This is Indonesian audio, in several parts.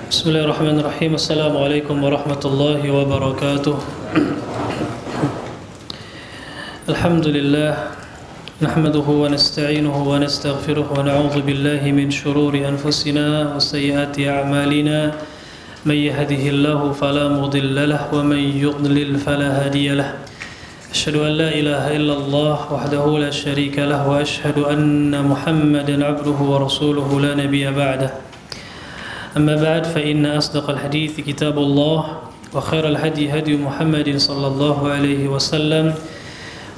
Bismillahirrahmanirrahim. Assalamualaikum warahmatullahi wabarakatuh. Alhamdulillah, nahmaduhu wa nasta'inuhu wa nastaghfiruh wa na'udzu billahi min shururi anfusina wa sayyiati a'malina. Man yahdihillahu fala mudilla lahu wa man yudlil fala hadiya lahu. Asyhadu an la ilaha illallah wahdahu la syarika lahu wa asyhadu anna Muhammadan 'abduhu wa rasuluhu la nabiyya ba'dahu. أما بعد فإن أصدق الحديث كتاب الله وخير الهدي هدي محمد صلى الله عليه وسلم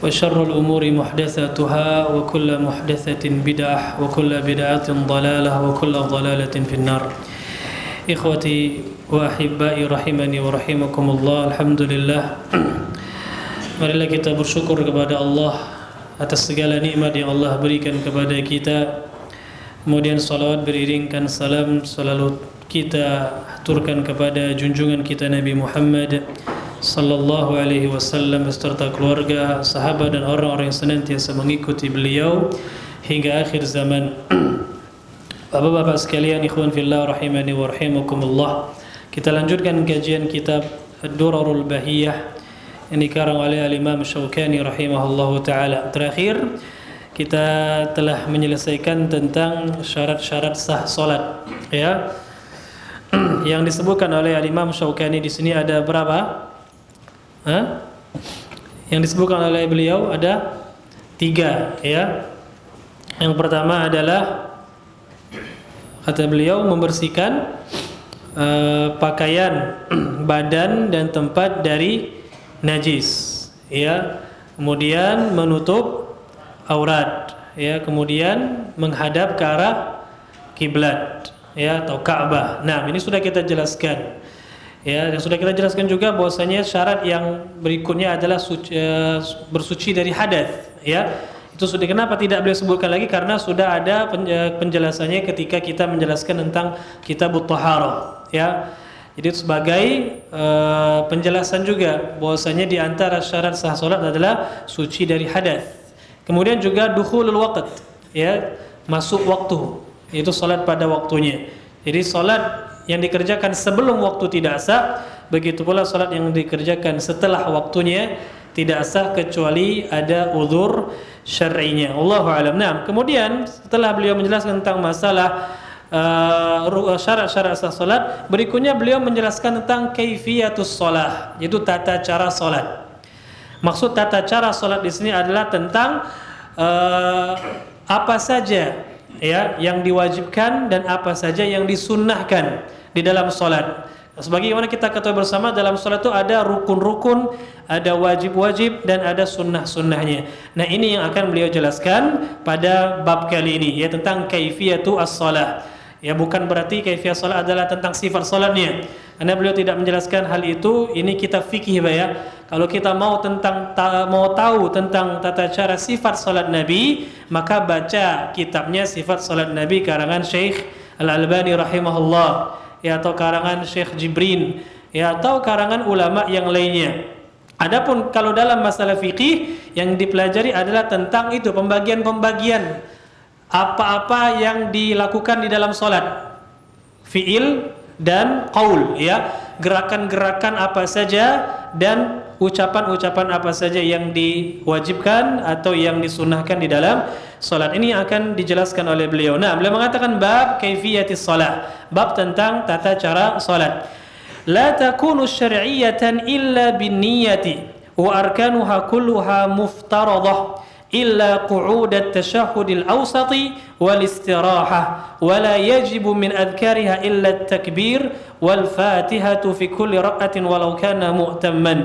وشر الأمور محدثاتها وكل محدثة بدعة وكل بدعة ضلالة وكل ضلالة في النار. إخوتي وأحبائي rahimani wa rahimakumullah. Alhamdulillah, marilah kita bersyukur kepada Allah atas segala nikmat yang Allah berikan kepada kita. Kemudian salawat beriringkan salam selalu kita aturkan kepada junjungan kita Nabi Muhammad sallallahu alaihi wasallam beserta keluarga, sahabat dan orang-orang yang senantiasa mengikuti beliau hingga akhir zaman. Bapak-bapak sekalian, ikhwan fillah rahimani wa rahimakumullah. Kita lanjutkan kajian kitab Ad-Durarul Bahiyah yang dikarang oleh Al-Imam Syaukani rahimahullahu taala. Terakhir kita telah menyelesaikan tentang syarat-syarat sah salat, ya. Yang disebutkan oleh Imam Syaukani di sini ada berapa? Yang disebutkan oleh beliau ada 3, ya. Yang pertama adalah kata beliau membersihkan pakaian, badan dan tempat dari najis, ya. Kemudian menutup aurat, ya, kemudian menghadap ke arah kiblat, ya, atau Ka'bah. Nah, ini sudah kita jelaskan, ya, dan sudah kita jelaskan juga bahwasanya syarat yang berikutnya adalah bersuci dari hadas, ya. Itu sudah, kenapa tidak beliau sebutkan lagi, karena sudah ada penjelasannya ketika kita menjelaskan tentang Kitabut Thaharah, ya. Jadi sebagai penjelasan juga bahwasanya di antara syarat sah salat adalah suci dari hadas. Kemudian juga dukhulul waqt, ya, masuk waktu, yaitu salat pada waktunya. Jadi salat yang dikerjakan sebelum waktu tidak sah, begitu pula salat yang dikerjakan setelah waktunya tidak sah kecuali ada uzur syar'inya. Allahu a'lam. Nah, kemudian setelah beliau menjelaskan tentang masalah syarat-syarat sah salat, berikutnya beliau menjelaskan tentang kaifiyatus shalah, yaitu tata cara salat. Maksud tata cara salat di sini adalah tentang apa saja, ya, yang diwajibkan dan apa saja yang disunnahkan di dalam salat. Sebagaimana kita ketahui bersama, dalam salat itu ada rukun-rukun, ada wajib-wajib dan ada sunnah-sunnahnya. Nah, ini yang akan beliau jelaskan pada bab kali ini, ya, tentang kaifiyatu as-shalah. Ya, bukan berarti kaifiyah salat adalah tentang sifat salatnya, karena beliau tidak menjelaskan hal itu. Ini kitab fikih, ya. Kalau kita mau tahu tentang tata cara sifat salat Nabi, maka baca kitabnya Sifat Salat Nabi karangan Syekh Al-Albani rahimahullah, ya, atau karangan Syekh Jibrin, ya, atau karangan ulama yang lainnya. Adapun kalau dalam masalah fikih yang dipelajari adalah tentang itu, pembagian-pembagian apa-apa yang dilakukan di dalam salat, fi'il dan qaul, ya, gerakan-gerakan apa saja dan ucapan-ucapan apa saja yang diwajibkan atau yang disunnahkan di dalam salat. Ini akan dijelaskan oleh beliau. Nah, beliau mengatakan bab kaifiyatis shalah, bab tentang tata cara salat. La takunu syar'iyatan illa binniyati wa arkanuha kulluha muftaradah إلا قعود التشهد الأوسط والاستراحة ولا يجب من أذكارها إلا التكبير والفاتحة في كل ركعة ولو كان مؤتما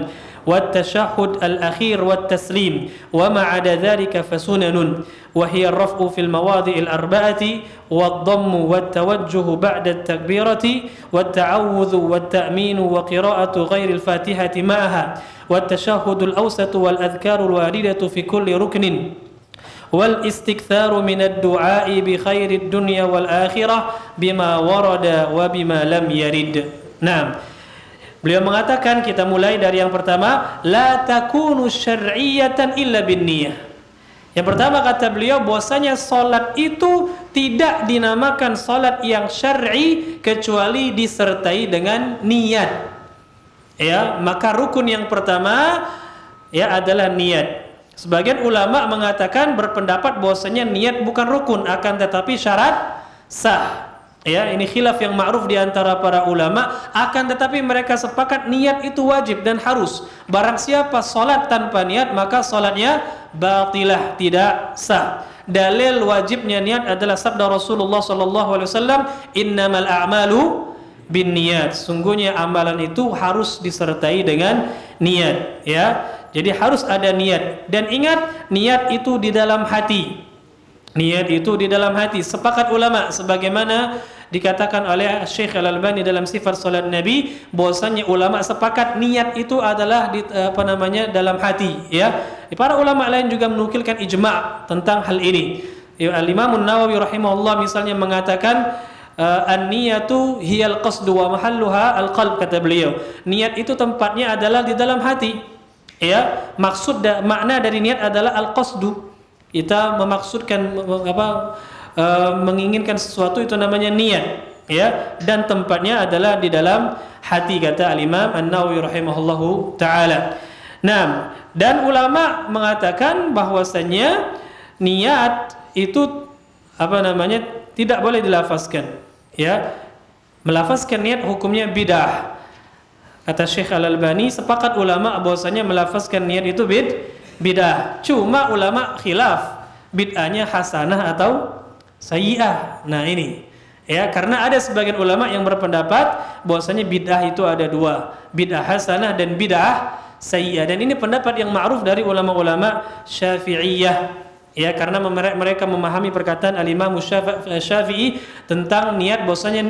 والتشهد الأخير والتسليم وما عدا ذلك فسنن وهي الرفع في المواضع الأربعة والضم والتوجه بعد التكبيرة والتعوذ والتأمين وقراءة غير الفاتحة معها والتشهد الأوسط والأذكار الواردة في كل ركن والاستكثار من الدعاء بخير الدنيا والآخرة بما ورد وبما لم يرد. Nah, beliau mengatakan, kita mulai dari yang pertama, la takunu syar'iyatan illa binniyah. Yang pertama kata beliau bahwasanya salat itu tidak dinamakan salat yang syar'i kecuali disertai dengan niat. Ya, maka rukun yang pertama ya adalah niat. Sebagian ulama mengatakan berpendapat bahwasanya niat bukan rukun akan tetapi syarat sah. Ya, ini khilaf yang ma'ruf di antara para ulama, akan tetapi mereka sepakat niat itu wajib dan harus. Barang siapa salat tanpa niat maka salatnya batilah, tidak sah. Dalil wajibnya niat adalah sabda Rasulullah sallallahu alaihi wasallam, "Innamal a'malu binniyat." Sungguhnya amalan itu harus disertai dengan niat, ya. Jadi harus ada niat, dan ingat niat itu di dalam hati. Niat itu di dalam hati. Sepakat ulama sebagaimana dikatakan oleh Syekh Al-Albani dalam sifat salat Nabi, bahwasanya ulama sepakat niat itu adalah dalam hati, ya. Para ulama lain juga menukilkan ijma' tentang hal ini. Al-Imam An-Nawawi rahimahullah misalnya mengatakan an-niyatu hiyal qasdu wa mahalluha al-qalb, kata beliau. Niat itu tempatnya adalah di dalam hati. Ya, makna dari niat adalah al-qasdu. Kita memaksudkan menginginkan sesuatu itu namanya niat, ya, dan tempatnya adalah di dalam hati, kata Al-Imam An-Nawawi rahimahullahu taala. Nah, dan ulama mengatakan bahwasanya niat itu tidak boleh dilafazkan, ya. Melafazkan niat hukumnya bid'ah. Kata Syekh Al-Albani, sepakat ulama bahwasanya melafazkan niat itu bid'ah. Cuma ulama khilaf bid'ahnya hasanah atau sayyi'ah. Nah ini, ya, karena ada sebagian ulama yang berpendapat bahwasanya bid'ah itu ada dua, bid'ah hasanah dan bid'ah sayyi'ah. Dan ini pendapat yang ma'ruf dari ulama-ulama Syafi'iyah, ya, karena mereka memahami perkataan Al-Imam Syafi'i tentang niat, bahwasanya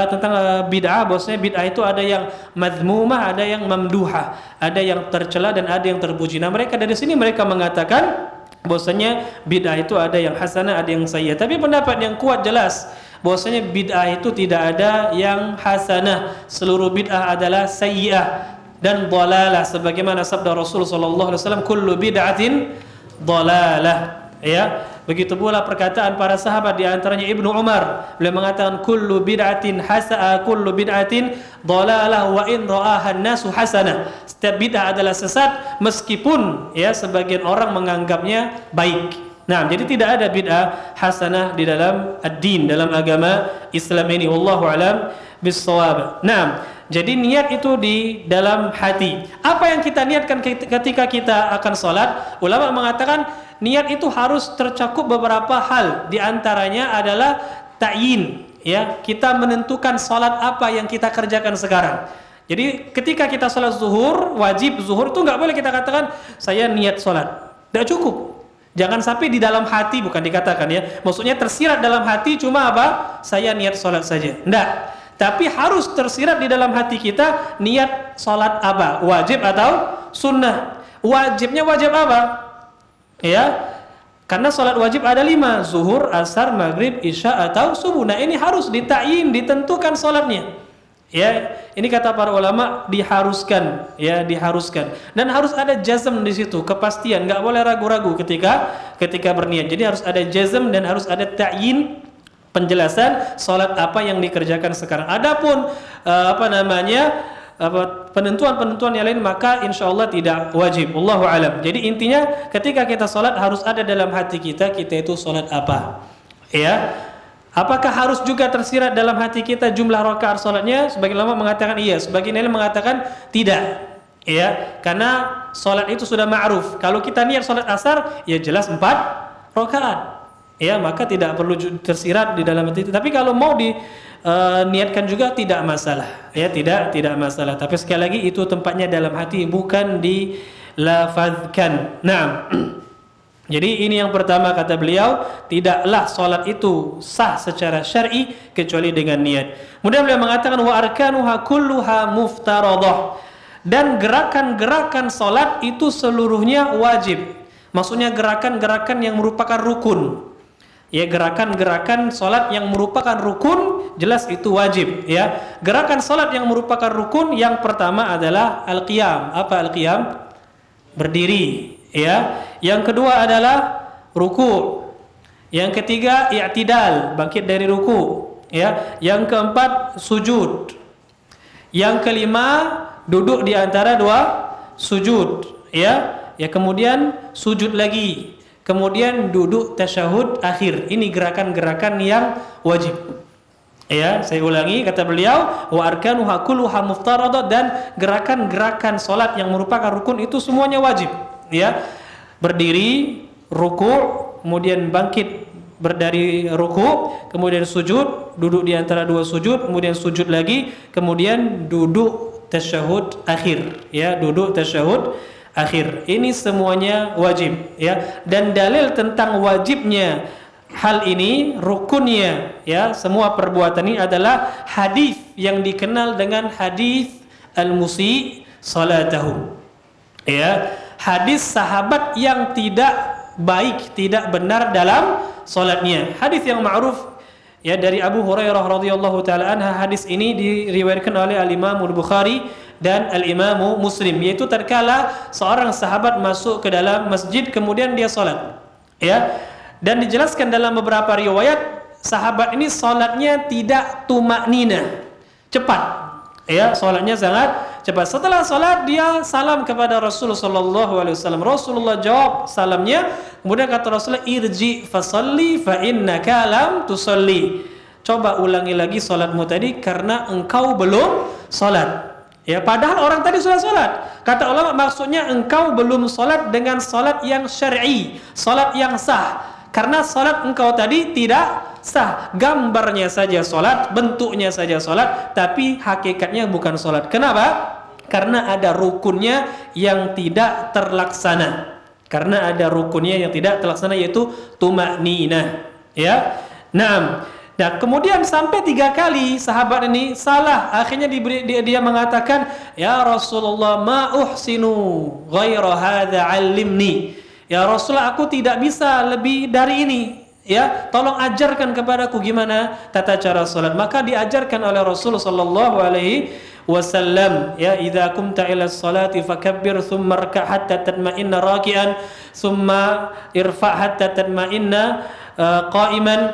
tentang bid'ah, bahwasanya bid'ah itu ada yang madhmumah, ada yang mamduhah, ada yang tercela dan ada yang terpuji. Nah, mereka dari sini mereka mengatakan bahwasanya bid'ah itu ada yang hasanah, ada yang sayyi'ah. Tapi pendapat yang kuat jelas bahwasanya bid'ah itu tidak ada yang hasanah, seluruh bid'ah adalah sayyi'ah dan dhalalah, sebagaimana sabda Rasul sallallahu alaihi wasallam, kullu bid'atin dhalalah. Ya, begitu pula perkataan para sahabat, di antaranya Ibnu Umar, beliau mengatakan kullu bid'atin dhalalah wa in ra'aha an-nasu hasanah. Setiap bid'ah adalah sesat meskipun, ya, sebagian orang menganggapnya baik. Nah, jadi tidak ada bid'ah hasanah di dalam ad-din, dalam agama Islam ini. Wallahu a'lam bis-shawab. Nah, jadi niat itu di dalam hati. Apa yang kita niatkan ketika kita akan sholat? Ulama mengatakan niat itu harus tercakup beberapa hal. Di antaranya adalah ta'yin, ya, kita menentukan sholat apa yang kita kerjakan sekarang. Jadi ketika kita sholat zuhur, wajib zuhur itu nggak boleh kita katakan saya niat sholat. Tidak cukup. Jangan sampai di dalam hati, bukan dikatakan, ya. Maksudnya tersirat dalam hati cuma apa? Saya niat sholat saja. Tidak. Tapi harus tersirat di dalam hati kita niat sholat apa? Wajib atau sunnah? Wajibnya wajib apa? Ya, karena sholat wajib ada 5, zuhur, asar, maghrib, isya atau subuh. Nah, ini harus ditakyin, ditentukan sholatnya. Ya, ini kata para ulama diharuskan, ya, diharuskan. Dan harus ada jazm di situ, kepastian, nggak boleh ragu-ragu ketika berniat. Jadi harus ada jazm dan harus ada takyin, penjelasan sholat apa yang dikerjakan sekarang. Adapun penentuan-penentuan yang lain maka insya Allah tidak wajib. Wallahu alam. Jadi intinya ketika kita sholat harus ada dalam hati kita itu sholat apa, ya. Apakah harus juga tersirat dalam hati kita jumlah rakaat sholatnya? Sebagian ulama mengatakan iya, sebagian lain mengatakan tidak, ya, karena sholat itu sudah ma'ruf. Kalau kita niat sholat asar, ya jelas 4 rakaat. Ya, maka tidak perlu tersirat di dalam hati. Tapi kalau mau niatkan juga tidak masalah, ya, tidak masalah. Tapi sekali lagi itu tempatnya dalam hati, bukan dilafazkan. Nah, jadi ini yang pertama kata beliau, tidaklah sholat itu sah secara syar'i kecuali dengan niat. Kemudian beliau mengatakan wa arkanuha kulluha muftaradah, dan gerakan-gerakan sholat itu seluruhnya wajib. Maksudnya gerakan-gerakan yang merupakan rukun. Ya, gerakan-gerakan sholat yang merupakan rukun jelas itu wajib, ya. Gerakan sholat yang merupakan rukun yang pertama adalah al-qiyam. Apa al-qiyam? Berdiri, ya. Yang kedua adalah ruku. Yang ketiga i'tidal, bangkit dari ruku, ya. Yang keempat sujud. Yang kelima duduk di antara dua sujud, ya. Ya, kemudian sujud lagi. Kemudian duduk tasyahud akhir. Ini gerakan-gerakan yang wajib. Ya, saya ulangi kata beliau, wa arkanuha kulluha muftaradah, dan gerakan-gerakan salat yang merupakan rukun itu semuanya wajib, ya. Berdiri, ruku, kemudian bangkit dari ruku, kemudian sujud, duduk di antara dua sujud, kemudian sujud lagi, kemudian duduk tasyahud akhir, ya, duduk tasyahud akhir. Ini semuanya wajib, ya. Dan dalil tentang wajibnya hal ini, rukunnya, ya, semua perbuatan ini adalah hadis yang dikenal dengan hadis al-musi salatahu, ya, hadis sahabat yang tidak baik, tidak benar dalam salatnya. Hadis yang ma'ruf, ya, dari Abu Hurairah radhiyallahu taala anha. Hadis ini diriwayatkan oleh al-Imam al-Bukhari dan al-Imam Muslim, yaitu tatkala seorang sahabat masuk ke dalam masjid kemudian dia salat, ya. Dan dijelaskan dalam beberapa riwayat, sahabat ini salatnya tidak tumakninah, cepat, ya, salatnya sangat cepat. Setelah salat dia salam kepada Rasulullah sallallahu alaihi wasallam. Rasulullah jawab salamnya, kemudian kata Rasulullah, irji fasalli fa innaka lam tusalli. Coba ulangi lagi salatmu tadi karena engkau belum salat. Ya, padahal orang tadi sudah salat. Kata ulama maksudnya engkau belum salat dengan salat yang syar'i, salat yang sah. Karena salat engkau tadi tidak sah. Gambarnya saja salat, bentuknya saja salat, tapi hakikatnya bukan salat. Kenapa? Karena ada rukunnya yang tidak terlaksana. Karena ada rukunnya yang tidak terlaksana, yaitu tumakninah, ya. Nah, kemudian sampai 3 kali sahabat ini salah. Akhirnya dia mengatakan, ya Rasulullah, ma uhsinu ghaira hadza 'allimni. Ya Rasulullah, aku tidak bisa lebih dari ini, ya, tolong ajarkan kepadaku gimana tata cara salat. Maka diajarkan oleh Rasulullah sallallahu alaihi wasallam, ya, idza qumta ila sholati fakabbir thumma rka' hatta tatma'inna raki'an thumma irfa' hatta tatma'inna qa'iman,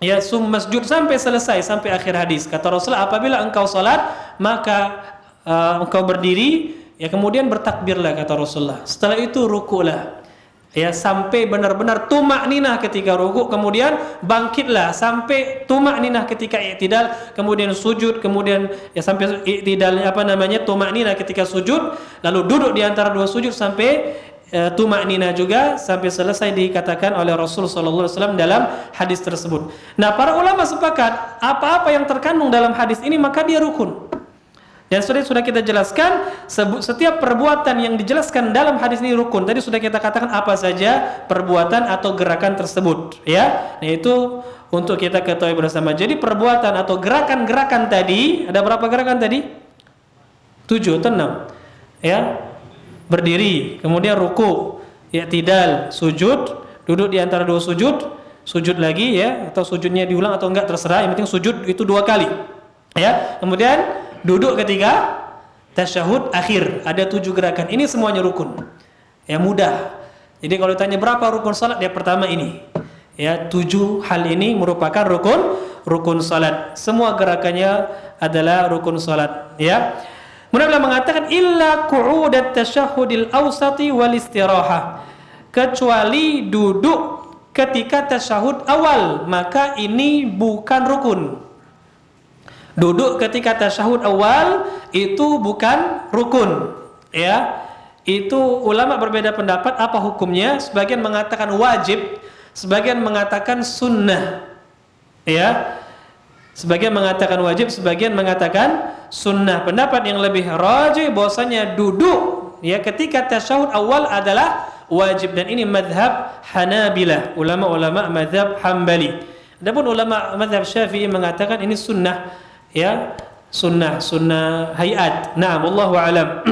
ya, thumma masjud, sampai selesai, sampai akhir hadis. Kata Rasulullah, apabila engkau salat maka engkau berdiri, ya, kemudian bertakbirlah, kata Rasulullah. Setelah itu rukulah, ya, sampai benar-benar tumakninah ketika rukuk, kemudian bangkitlah sampai tumakninah ketika i'tidal, kemudian sujud, kemudian, ya, sampai i'tidal, tumakninah ketika sujud, lalu duduk di antara dua sujud sampai tumakninah juga, sampai selesai dikatakan oleh Rasul sallallahu alaihi wasallam dalam hadis tersebut. Nah, para ulama sepakat apa-apa yang terkandung dalam hadis ini maka dia rukun. Dan sudah kita jelaskan setiap perbuatan yang dijelaskan dalam hadis ini rukun. Tadi sudah kita katakan apa saja perbuatan atau gerakan tersebut, ya. Nah, itu untuk kita ketahui bersama. Jadi perbuatan atau gerakan-gerakan tadi, ada berapa gerakan tadi? 7 atau 6, ya. Berdiri, kemudian ruku, i'tidal, sujud, duduk di antara dua sujud, sujud lagi, ya, atau sujudnya diulang atau enggak terserah, yang penting sujud itu 2 kali, ya. Kemudian duduk ketika tasyahud akhir. Ada 7 gerakan. Ini semuanya rukun. Ya, mudah. Jadi kalau ditanya berapa rukun salat, ya pertama ini. Ya, 7 hal ini merupakan rukun salat. Semua gerakannya adalah rukun salat, ya. Kemudian beliau mengatakan illa qu'udat tasyahudil awsati wal istirahah. Kecuali duduk ketika tasyahud awal, maka ini bukan rukun. Duduk ketika tasyahud awal itu bukan rukun, ya. Itu ulama berbeda pendapat apa hukumnya. Sebagian mengatakan wajib, sebagian mengatakan sunnah, ya. Sebagian mengatakan wajib, sebagian mengatakan sunnah. Pendapat yang lebih rajih bahwasanya duduk, ya, ketika tasyahud awal adalah wajib, dan ini mazhab Hanabilah, ulama-ulama mazhab Hambali. Adapun ulama mazhab Syafi'i mengatakan ini sunnah, ya, sunnah hayat. Nah, wallahu alam.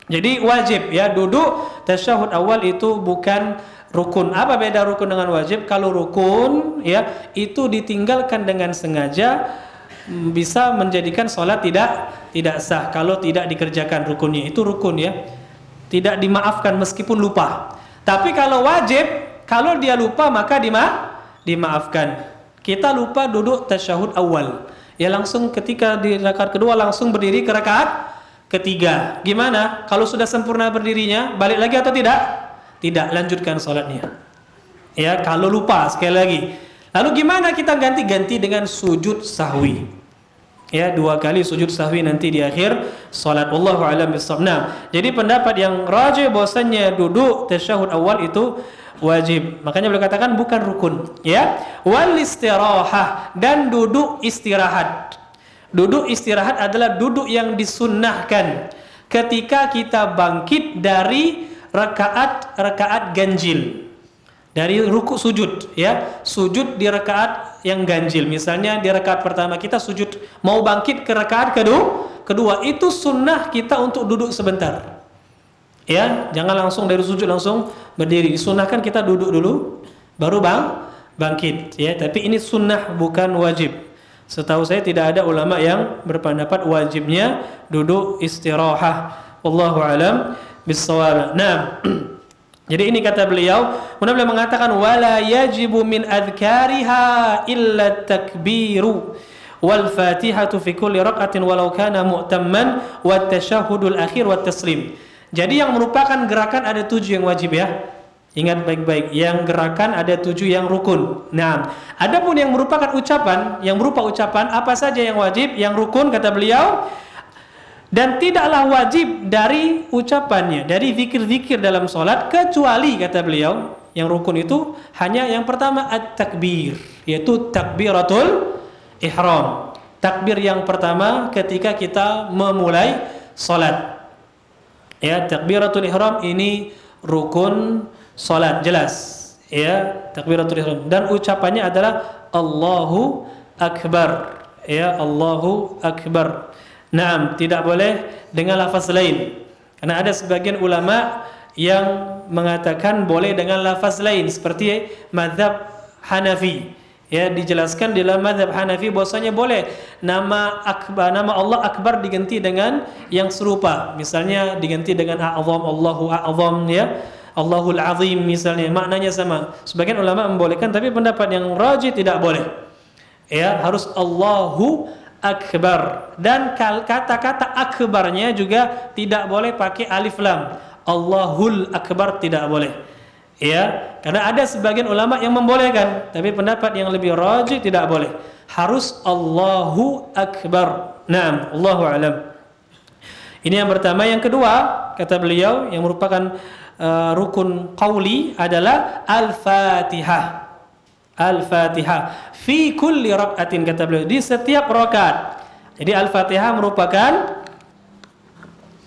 Jadi wajib, ya, duduk tasyahud awal itu bukan rukun. Apa beda rukun dengan wajib? Kalau rukun, ya, itu ditinggalkan dengan sengaja bisa menjadikan sholat tidak sah kalau tidak dikerjakan rukunnya. Itu rukun, ya, tidak dimaafkan meskipun lupa. Tapi kalau wajib, Kalau dia lupa maka dimaafkan. Kita lupa duduk tasyahud awal. Ya langsung ketika di rakaat kedua langsung berdiri ke rakaat ketiga. Gimana? Kalau sudah sempurna berdirinya, balik lagi atau tidak? Tidak, lanjutkan salatnya. Ya, kalau lupa sekali lagi. Lalu gimana kita ganti dengan sujud sahwi? Ya, 2 kali sujud sahwi nanti di akhir salat. Wallahu a'lam bissawab. Nah, jadi pendapat yang rajih bahwasanya duduk tasyahud awal itu wajib. Makanya beliau katakan bukan rukun, ya. Wal istirahah, dan duduk istirahat. Duduk istirahat adalah duduk yang disunnahkan ketika kita bangkit dari rakaat ganjil. Dari ruku sujud, ya. Sujud di rakaat yang ganjil. Misalnya di rakaat pertama kita sujud, mau bangkit ke rakaat kedua, itu sunnah kita untuk duduk sebentar. Ya, jangan langsung dari sujud langsung berdiri. Disunnahkan kita duduk dulu baru bangkit, ya. Tapi ini sunnah bukan wajib. Setahu saya tidak ada ulama yang berpendapat wajibnya duduk istirahah. Wallahu alam bissawab. Nah, jadi ini kata beliau, kemudian beliau mengatakan wala yajibu min adhkariha illa takbiru wal fatihatu fi kulli raq'atin walau kana mu'tamman wat tasyahhudul akhir wat taslim. Jadi yang merupakan gerakan ada 7 yang wajib, ya. Ingat baik-baik, yang gerakan ada 7 yang rukun. Nah, adapun yang merupakan ucapan, yang berupa ucapan apa saja yang wajib, yang rukun kata beliau, dan tidaklah wajib dari ucapannya, dari zikir-zikir dalam solat, kecuali kata beliau, yang rukun itu hanya yang pertama at-takbir, yaitu takbiratul ihram. Takbir yang pertama ketika kita memulai solat. Ya, takbiratul ihram ini rukun solat, jelas. Ya, takbiratul ihram, dan ucapannya adalah Allahu Akbar. Ya, Allahu Akbar. Naam, tidak boleh dengan lafaz lain. Karena ada sebagian ulama yang mengatakan boleh dengan lafaz lain seperti mazhab Hanafi. Ya, dijelaskan di dalam mazhab Hanafi bahwasanya boleh nama Allah Akbar diganti dengan yang serupa. Misalnya diganti dengan A'zam, Allahu A'zam, ya. Allahul Azim misalnya, maknanya sama. Sebagian ulama membolehkan, tapi pendapat yang rajih tidak boleh. Ya, harus Allahu Akbar, dan kata-kata akbarnya juga tidak boleh pakai alif lam. Allahul Akbar tidak boleh. Ya, karena ada sebagian ulama yang membolehkan, tapi pendapat yang lebih rajih tidak boleh. Harus Allahu Akbar. Naam, Allahu a'lam. Ini yang pertama. Yang kedua, kata beliau, yang merupakan rukun qauli adalah Al-Fatihah. Al-Fatihah fi kulli rak'atin, kata beliau, di setiap rakaat. Jadi Al-Fatihah merupakan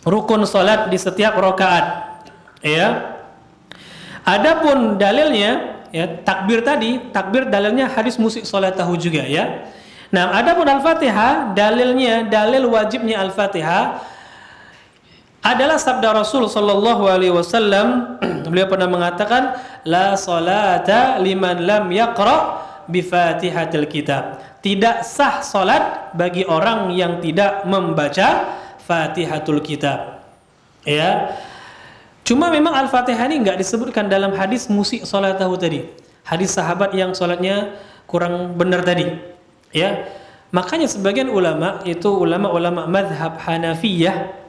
rukun salat di setiap rakaat. Ya. Adapun dalilnya, ya, takbir tadi, takbir dalilnya hadis musik salatahu juga, ya. Nah, adapun Al-Fatihah dalilnya, dalil wajibnya Al-Fatihah adalah sabda Rasul sallallahu alaihi wasallam. Beliau pernah mengatakan la salata liman lam yaqra bi Fatihatil Kitab. Tidak sah salat bagi orang yang tidak membaca Fatihatul Kitab. Ya. Cuma memang Al-Fatihah ini enggak disebutkan dalam hadis musik salatahu tadi. Hadis sahabat yang salatnya kurang benar tadi. Ya. Makanya sebagian ulama, itu ulama-ulama mazhab Hanafiyah,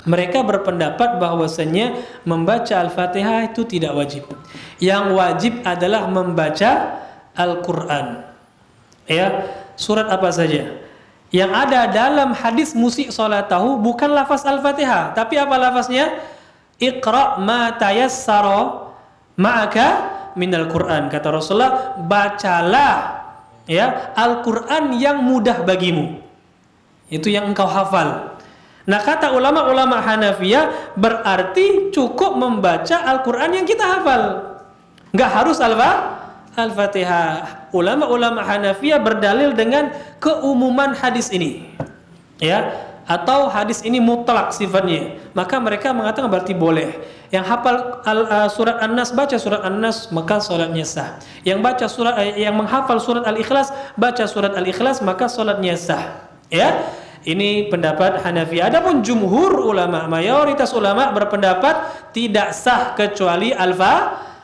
mereka berpendapat bahwasanya membaca Al-Fatihah itu tidak wajib. Yang wajib adalah membaca Al-Quran. Ya, surat apa saja yang ada dalam hadis musik salatahu bukan lafaz Al-Fatihah, tapi apa lafaznya? Iqra ma tayassara ma'aka minal Quran. Kata Rasulullah, bacalah, ya, Al-Quran yang mudah bagimu. Itu yang engkau hafal. Nah, kata ulama-ulama Hanafiyah, berarti cukup membaca Al-Quran yang kita hafal, nggak harus Al-Fatihah. Ulama-ulama Hanafiyah berdalil dengan keumuman hadis ini, ya, atau hadis ini mutlak sifatnya. Maka mereka mengatakan berarti boleh. Yang hafal surat An-Nas, baca surat An-Nas, maka salatnya sah. Yang baca yang menghafal surat Al-Ikhlas, baca surat Al-Ikhlas, maka salatnya sah. Ya. Ini pendapat Hanafi. Adapun jumhur ulama, mayoritas ulama berpendapat tidak sah kecuali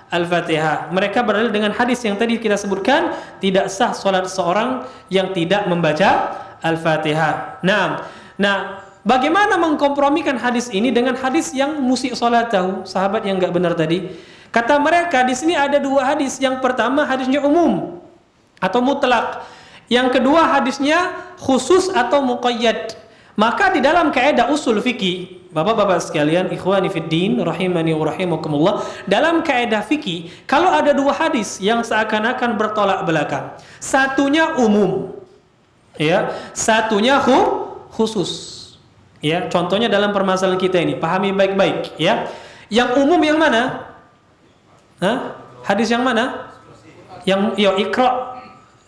Al-Fatihah. Mereka berdalil dengan hadis yang tadi kita sebutkan, tidak sah salat seorang yang tidak membaca Al-Fatihah. Nah, bagaimana mengkompromikan hadis ini dengan hadis yang musyi salatahu, sahabat yang enggak benar tadi? Kata mereka di sini ada dua hadis. Yang pertama hadisnya umum atau mutlak. Yang kedua hadisnya khusus atau muqayyad. Maka di dalam kaidah usul fikih, Bapak-bapak sekalian, ikhwani fiddin, rahimani wa rahimakumullah, dalam kaidah fikih, kalau ada dua hadis yang seakan-akan bertolak belakang, satunya umum, ya, satunya khusus, ya. Contohnya dalam permasalahan kita ini, pahami baik-baik, ya. Yang umum yang mana? Hadis yang mana? Yang Iqra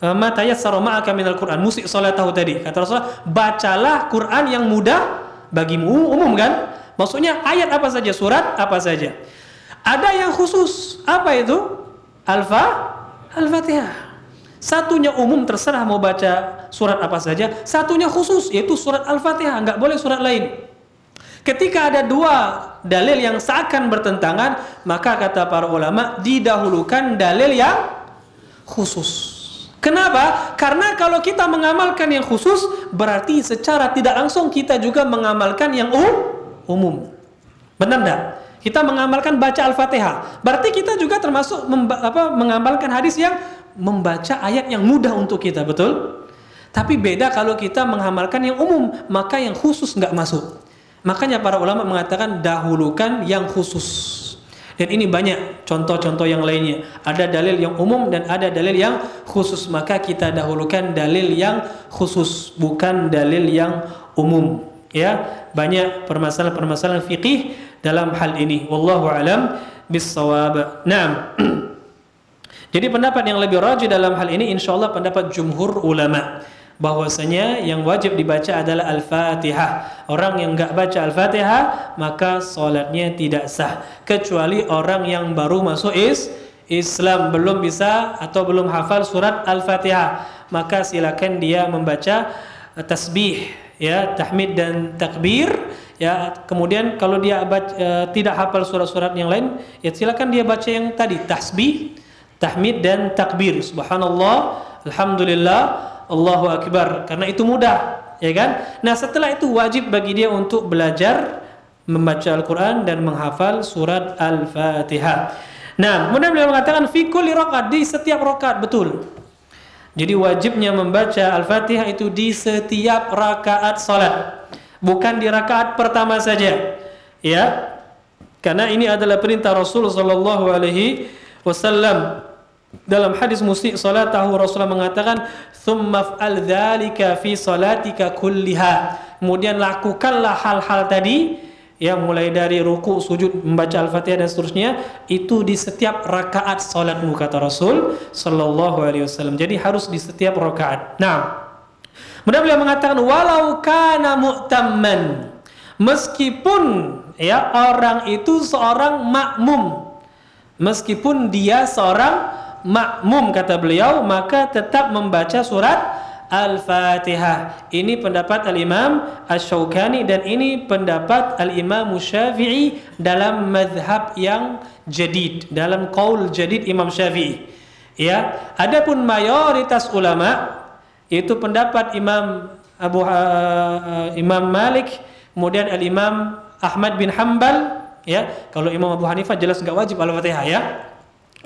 ma tayassara ma'aka minal Qur'an, musik salatahu tadi. Kata Rasulullah, bacalah Quran yang mudah bagimu, umum kan? Maksudnya ayat apa saja, surat apa saja. Ada yang khusus, apa itu? Al-Fatihah. Satunya umum, terserah mau baca surat apa saja. Satunya khusus, yaitu surat Al-Fatihah, enggak boleh surat lain. Ketika ada dua dalil yang seakan bertentangan, maka kata para ulama, didahulukan dalil yang khusus. Kenapa? Karena kalau kita mengamalkan yang khusus, berarti secara tidak langsung kita juga mengamalkan yang umum. Benar enggak? Kita mengamalkan baca Al-Fatihah, berarti kita juga termasuk mengamalkan hadis yang membaca ayat yang mudah untuk kita, betul? Tapi beda kalau kita mengamalkan yang umum, maka yang khusus enggak masuk. Makanya para ulama mengatakan dahulukan yang khusus. Dan ini banyak contoh-contoh yang lainnya. Ada dalil yang umum dan ada dalil yang khusus. Maka kita dahulukan dalil yang khusus, bukan dalil yang umum. Ya, banyak permasalahan-permasalahan fikih dalam hal ini. Wallahu alam bis-shawab. Naam. Jadi pendapat yang lebih rajih dalam hal ini insyaallah pendapat jumhur ulama, bahwasanya yang wajib dibaca adalah Al-Fatihah. Orang yang enggak baca Al-Fatihah, maka salatnya tidak sah. Kecuali orang yang baru masuk Islam, belum bisa atau belum hafal surat Al-Fatihah, maka silakan dia membaca tasbih, ya, tahmid dan takbir, ya. Kemudian kalau dia tidak hafal surat-surat yang lain, ya silakan dia baca yang tadi, tasbih, tahmid dan takbir. Subhanallah, alhamdulillah, Allahu Akbar, karena itu mudah, ya kan? Nah, setelah itu wajib bagi dia untuk belajar membaca Al-Quran dan menghafal surat Al-Fatihah. Nah, kemudian beliau mengatakan fi kulli rakaat, di setiap rakaat, betul. Jadi wajibnya membaca Al-Fatihah itu di setiap rakaat salat, bukan di rakaat pertama saja, ya. Karena ini adalah perintah Rasul sallallahu alaihi wasallam. Dalam hadis musyi salatahu, Rasulullah mengatakan, "Tsumma fa'al dzalika fi salatika kulliha." Kemudian lakukanlah hal-hal tadi, ya, mulai dari ruku, sujud, membaca Al-Fatihah dan seterusnya, itu di setiap rakaat salatmu, kata Rasul sallallahu alaihi wasallam. Jadi harus di setiap rakaat. Nah, kemudian beliau mengatakan, "Walau kana mu'tamman." Meskipun, ya, orang itu seorang makmum, meskipun dia seorang makmum, kata beliau, maka tetap membaca surat Al-Fatihah. Ini pendapat Al-Imam Asy-Syaukani dan ini pendapat Al-Imam Syafi'i dalam mazhab yang jadid, dalam qaul jadid Imam Syafi'i. Ya, adapun mayoritas ulama itu pendapat Imam Malik, kemudian Al-Imam Ahmad bin Hanbal, ya. Kalau Imam Abu Hanifah jelas enggak wajib Al-Fatihah, ya.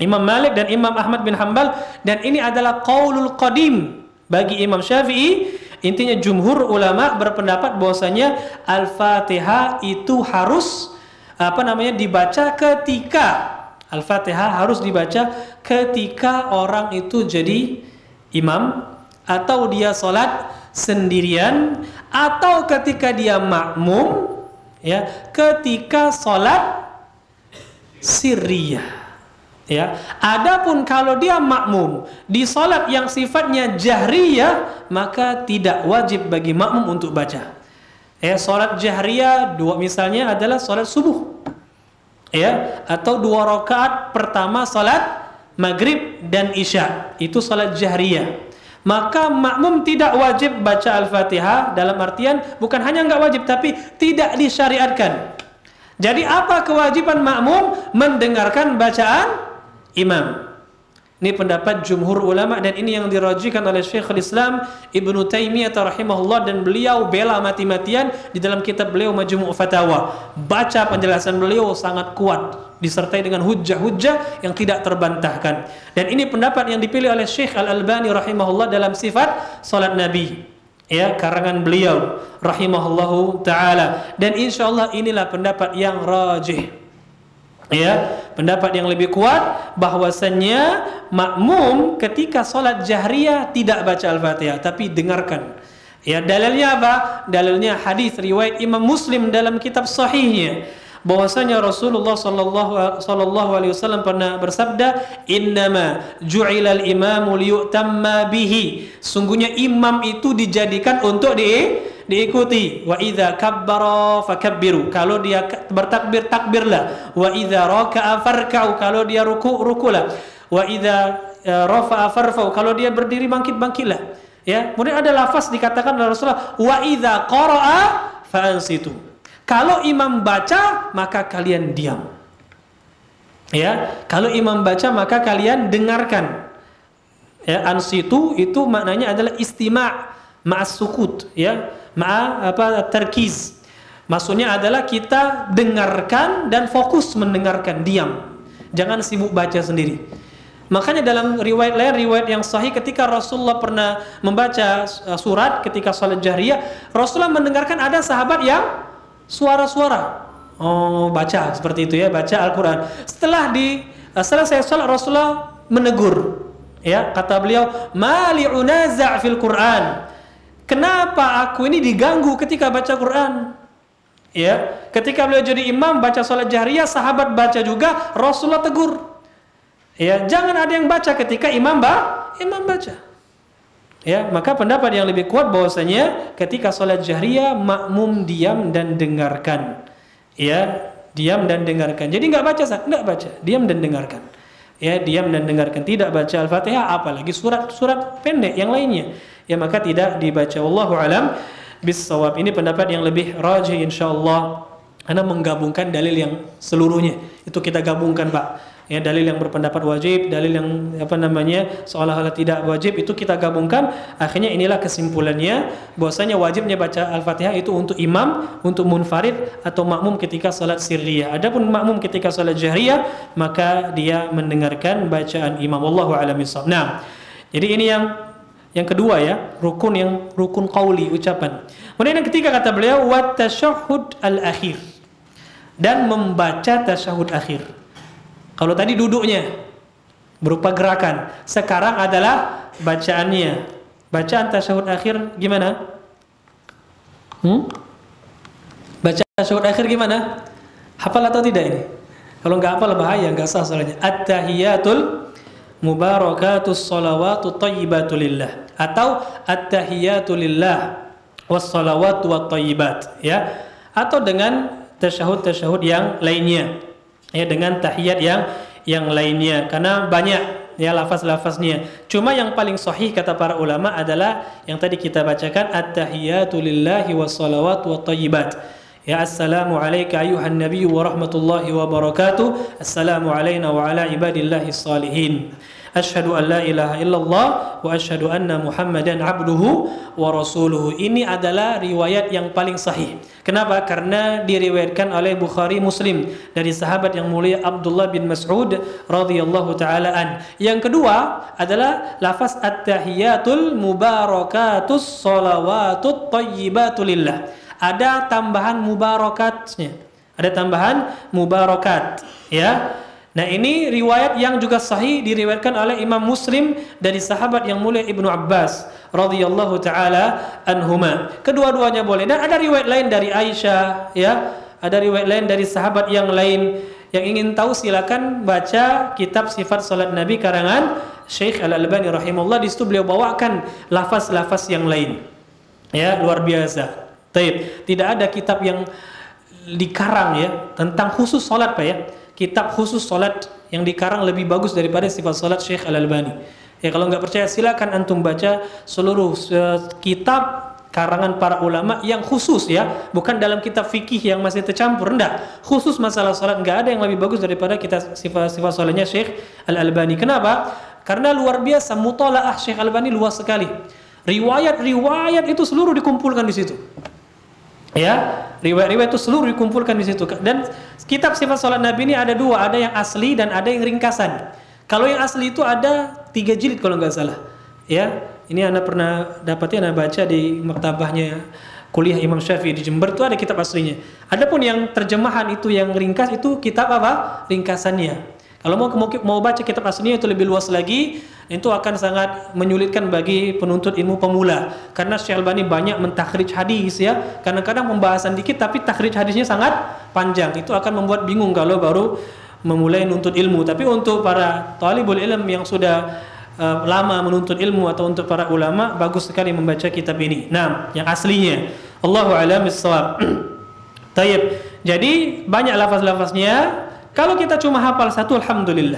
Imam Malik dan Imam Ahmad bin Hanbal, dan ini adalah qaulul qadim bagi Imam Syafi'i. Intinya jumhur ulama berpendapat bahwasanya Al-Fatihah itu harus dibaca ketika Al-Fatihah harus dibaca ketika orang itu jadi imam, atau dia salat sendirian, atau ketika dia makmum, ya, ketika salat sirriyah. Ya, adapun kalau dia makmum di salat yang sifatnya jahriyah, maka tidak wajib bagi makmum untuk baca. Ya, salat jahriyah misalnya adalah salat subuh, ya, atau 2 rakaat pertama salat maghrib dan isya, itu salat jahriyah. Maka makmum tidak wajib baca Al-Fatihah, dalam artian bukan hanya enggak wajib, tapi tidak disyariatkan. Jadi apa kewajiban makmum? Mendengarkan bacaan imam. Ini pendapat jumhur ulama dan ini yang dirajihkan oleh Syekhul Islam Ibnu Taimiyah rahimahullah, dan beliau bela mati-matian di dalam kitab beliau Majmu' Fatawa. Baca penjelasan beliau sangat kuat disertai dengan hujjah-hujjah yang tidak terbantahkan. Dan ini pendapat yang dipilih oleh Syekh Al-Albani rahimahullah dalam sifat salat Nabi. Ya, karangan beliau rahimahullahu taala, dan insyaallah inilah pendapat yang rajih. Ya, pendapat yang lebih kuat bahwasannya makmum ketika salat jahriyah tidak baca Al-Fatihah tapi dengarkan. Ya, dalilnya apa? Dalilnya hadis riwayat Imam Muslim dalam kitab sahihnya bahwasanya Rasulullah sallallahu alaihi wasallam pernah bersabda, "Innama ju'ilal imamu liyutamma bihi." Sungguhnya imam itu dijadikan untuk diikuti. Wa idza kabbara fakabbiru. Kalau dia bertakbir, takbirlah. Wa idza raka'a farka'u. Kalau dia ruku'lah. Wa idza rafa'a farfa'u. Kalau dia berdiri bangkit-bangkitlah. Ya, kemudian ada lafaz dikatakan oleh Rasulullah, wa idza qara'a fa'ansitu. Kalau imam baca, maka kalian diam. Ya, kalau imam baca maka kalian dengarkan. Ya, ansitu itu maknanya adalah istima' ma'as sukut, ya. Terkiz. Maksudnya adalah kita dengarkan dan fokus mendengarkan, diam. Jangan sibuk baca sendiri. Makanya dalam riwayat lain, riwayat yang sahih, ketika Rasulullah pernah membaca surat ketika salat jahriyah, Rasulullah mendengarkan ada sahabat yang suara-suara. Oh, baca seperti itu ya, baca Al-Qur'an. Setelah saya salat, Rasulullah menegur. Ya, kata beliau, "Mali unaza' fil Qur'an." Kenapa aku ini diganggu ketika baca Quran? Ya, ketika beliau jadi imam baca salat jahriyah, sahabat baca juga, Rasulullah tegur. Ya, jangan ada yang baca ketika imam baca. Ya, maka pendapat yang lebih kuat bahwasanya ketika salat jahriyah makmum diam dan dengarkan. Ya, diam dan dengarkan. Jadi enggak baca, diam dan dengarkan. Ya, diam dan dengarkan, tidak baca Al-Fatihah, apalagi surat-surat pendek yang lainnya. Ya, maka tidak dibaca. Wallahu alam bissawab. Ini pendapat yang lebih rajih insyaallah, karena menggabungkan dalil yang seluruhnya. Itu kita gabungkan, Pak. Ya, dalil yang berpendapat wajib, dalil yang seolah-olah tidak wajib, itu kita gabungkan. Akhirnya inilah kesimpulannya bahwasanya wajibnya baca Al-Fatihah itu untuk imam, untuk munfarid atau makmum ketika salat sirriyah. Adapun makmum ketika salat jahriyah, maka dia mendengarkan bacaan imam. Wallahu a'lam bishawab. Nah, jadi ini yang kedua ya, rukun qauli, ucapan. Kemudian yang ketiga kata beliau, wat tasyahhud al-akhir, dan membaca tasyahud akhir. Kalau tadi duduknya berupa gerakan, sekarang adalah bacaannya. Bacaan tasyahud akhir gimana? Baca tasyahud akhir gimana? Hafal atau tidak ini? Kalau nggak hafal bahaya, nggak sah soalnya. At-tahiyatul mubarakatus shalawatu thayyibatu lillah, atau at-tahiyatu lillah was shalawatu wat thayyibat, ya, atau dengan tasyahud yang lainnya, ya, dengan tahiyat yang lainnya, karena banyak ya lafaz-lafaznya. Cuma yang paling sahih kata para ulama adalah yang tadi kita bacakan, at-tahiyatu lillahi was shalawatu wat thayyibat. Ya, assalamu alayka ayuhan nabiyyu wa rahmatullahi wa barakatuh. Assalamu alayna wa ala ibadillahi salihin. Asyhadu an la ilaha illallah wa asyhadu anna Muhammadan abduhu wa rasuluhu. Ini adalah riwayat yang paling sahih. Kenapa? Karena diriwayatkan oleh Bukhari Muslim dari sahabat yang mulia Abdullah bin Mas'ud radhiyallahu taala an. Yang kedua adalah lafaz at-tahiyatul mubarakatus shalawatut thayyibatu lillah. Ada tambahan mubarakatnya. Ada tambahan mubarakat, ya. Nah, ini riwayat yang juga sahih diriwayatkan oleh Imam Muslim dari sahabat yang mulia Ibnu Abbas radhiyallahu taala anhuma. Kedua-duanya boleh. Dan ada riwayat lain dari Aisyah, ya. Ada riwayat lain dari sahabat yang lain. Yang ingin tahu silakan baca kitab Sifat Salat Nabi karangan Syekh Al-Albani rahimahullah. Di situ beliau bawakan lafaz-lafaz yang lain. Ya, luar biasa. Tidak ada kitab yang dikarang ya tentang khusus salat, Pak, ya. Kitab khusus salat yang dikarang lebih bagus daripada Sifat Salat Syekh Al-Albani. Ya, kalau nggak percaya silakan antum baca seluruh kitab karangan para ulama yang khusus ya, bukan dalam kitab fikih yang masih tercampur, enggak. Khusus masalah salat, enggak ada yang lebih bagus daripada kita sifat-sifat salatnya Syekh Al-Albani. Kenapa? Karena luar biasa, mutalaah Syekh Al-Albani luas sekali. Riwayat-riwayat itu seluruh dikumpulkan di situ. Ya, riwayat-riwayat itu seluruh dikumpulkan di situ. Dan kitab sifat salat Nabi ini ada dua, ada yang asli dan ada yang ringkasan. Kalau yang asli itu ada 3 jilid kalau nggak salah. Ya, ini Anda pernah dapatnya, Anda baca di maktabahnya kuliah Imam Syafi'i di Jember itu ada kitab aslinya. Adapun yang terjemahan itu yang ringkas itu kitab apa? Ringkasannya. Kalau mau baca kitab aslinya itu lebih luas lagi, itu akan sangat menyulitkan bagi penuntut ilmu pemula. Karena Syekh Albani banyak mentakhrij hadis ya. Kadang-kadang pembahasan dikit tapi takhrij hadisnya sangat panjang. Itu akan membuat bingung kalau baru memulai menuntut ilmu. Tapi untuk para talibul ilm yang sudah lama menuntut ilmu atau untuk para ulama, bagus sekali membaca kitab ini. Nah, yang aslinya. Allahu a'lam bissawab. Taib. Jadi banyak lafaz-lafaznya. Kalau kita cuma hafal satu, alhamdulillah,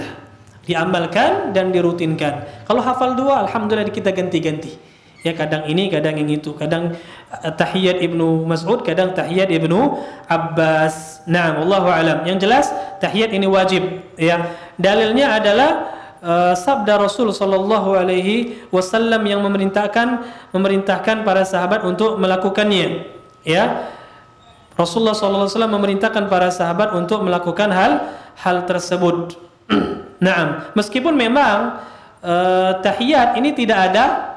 diamalkan dan dirutinkan. Kalau hafal dua, alhamdulillah kita ganti-ganti. Ya, kadang ini, kadang yang itu. Kadang tahiyat Ibnu Mas'ud, kadang tahiyat Ibnu Abbas. Nah, wallahu alam. Yang jelas tahiyat ini wajib. Ya, dalilnya adalah sabda Rasul sallallahu alaihi wasallam yang memerintahkan para sahabat untuk melakukannya. Ya. Rasulullah SAW memerintahkan para sahabat untuk melakukan hal tersebut. Nah, meskipun memang tahiyat ini tidak ada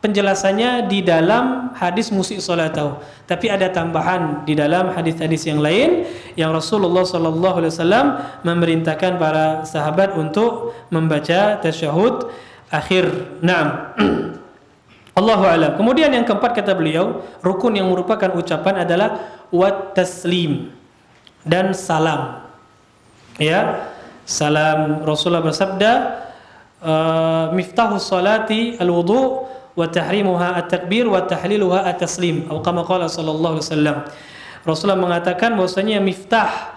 penjelasannya di dalam hadis musyi salatahu, tapi ada tambahan di dalam hadis-hadis yang lain yang Rasulullah SAW memerintahkan para sahabat untuk membaca tasyahud akhir. Nah, Allahu a'lam. Kemudian yang keempat kata beliau, rukun yang merupakan ucapan adalah wat taslim dan salam. Ya, salam. Rasulullah bersabda, miftahus salati al-wudu wa tahrimuha at-takbir wa tahliluha at-taslim. Atau kama qala sallallahu alaihi wasallam. Rasulullah mengatakan bahwasanya miftah,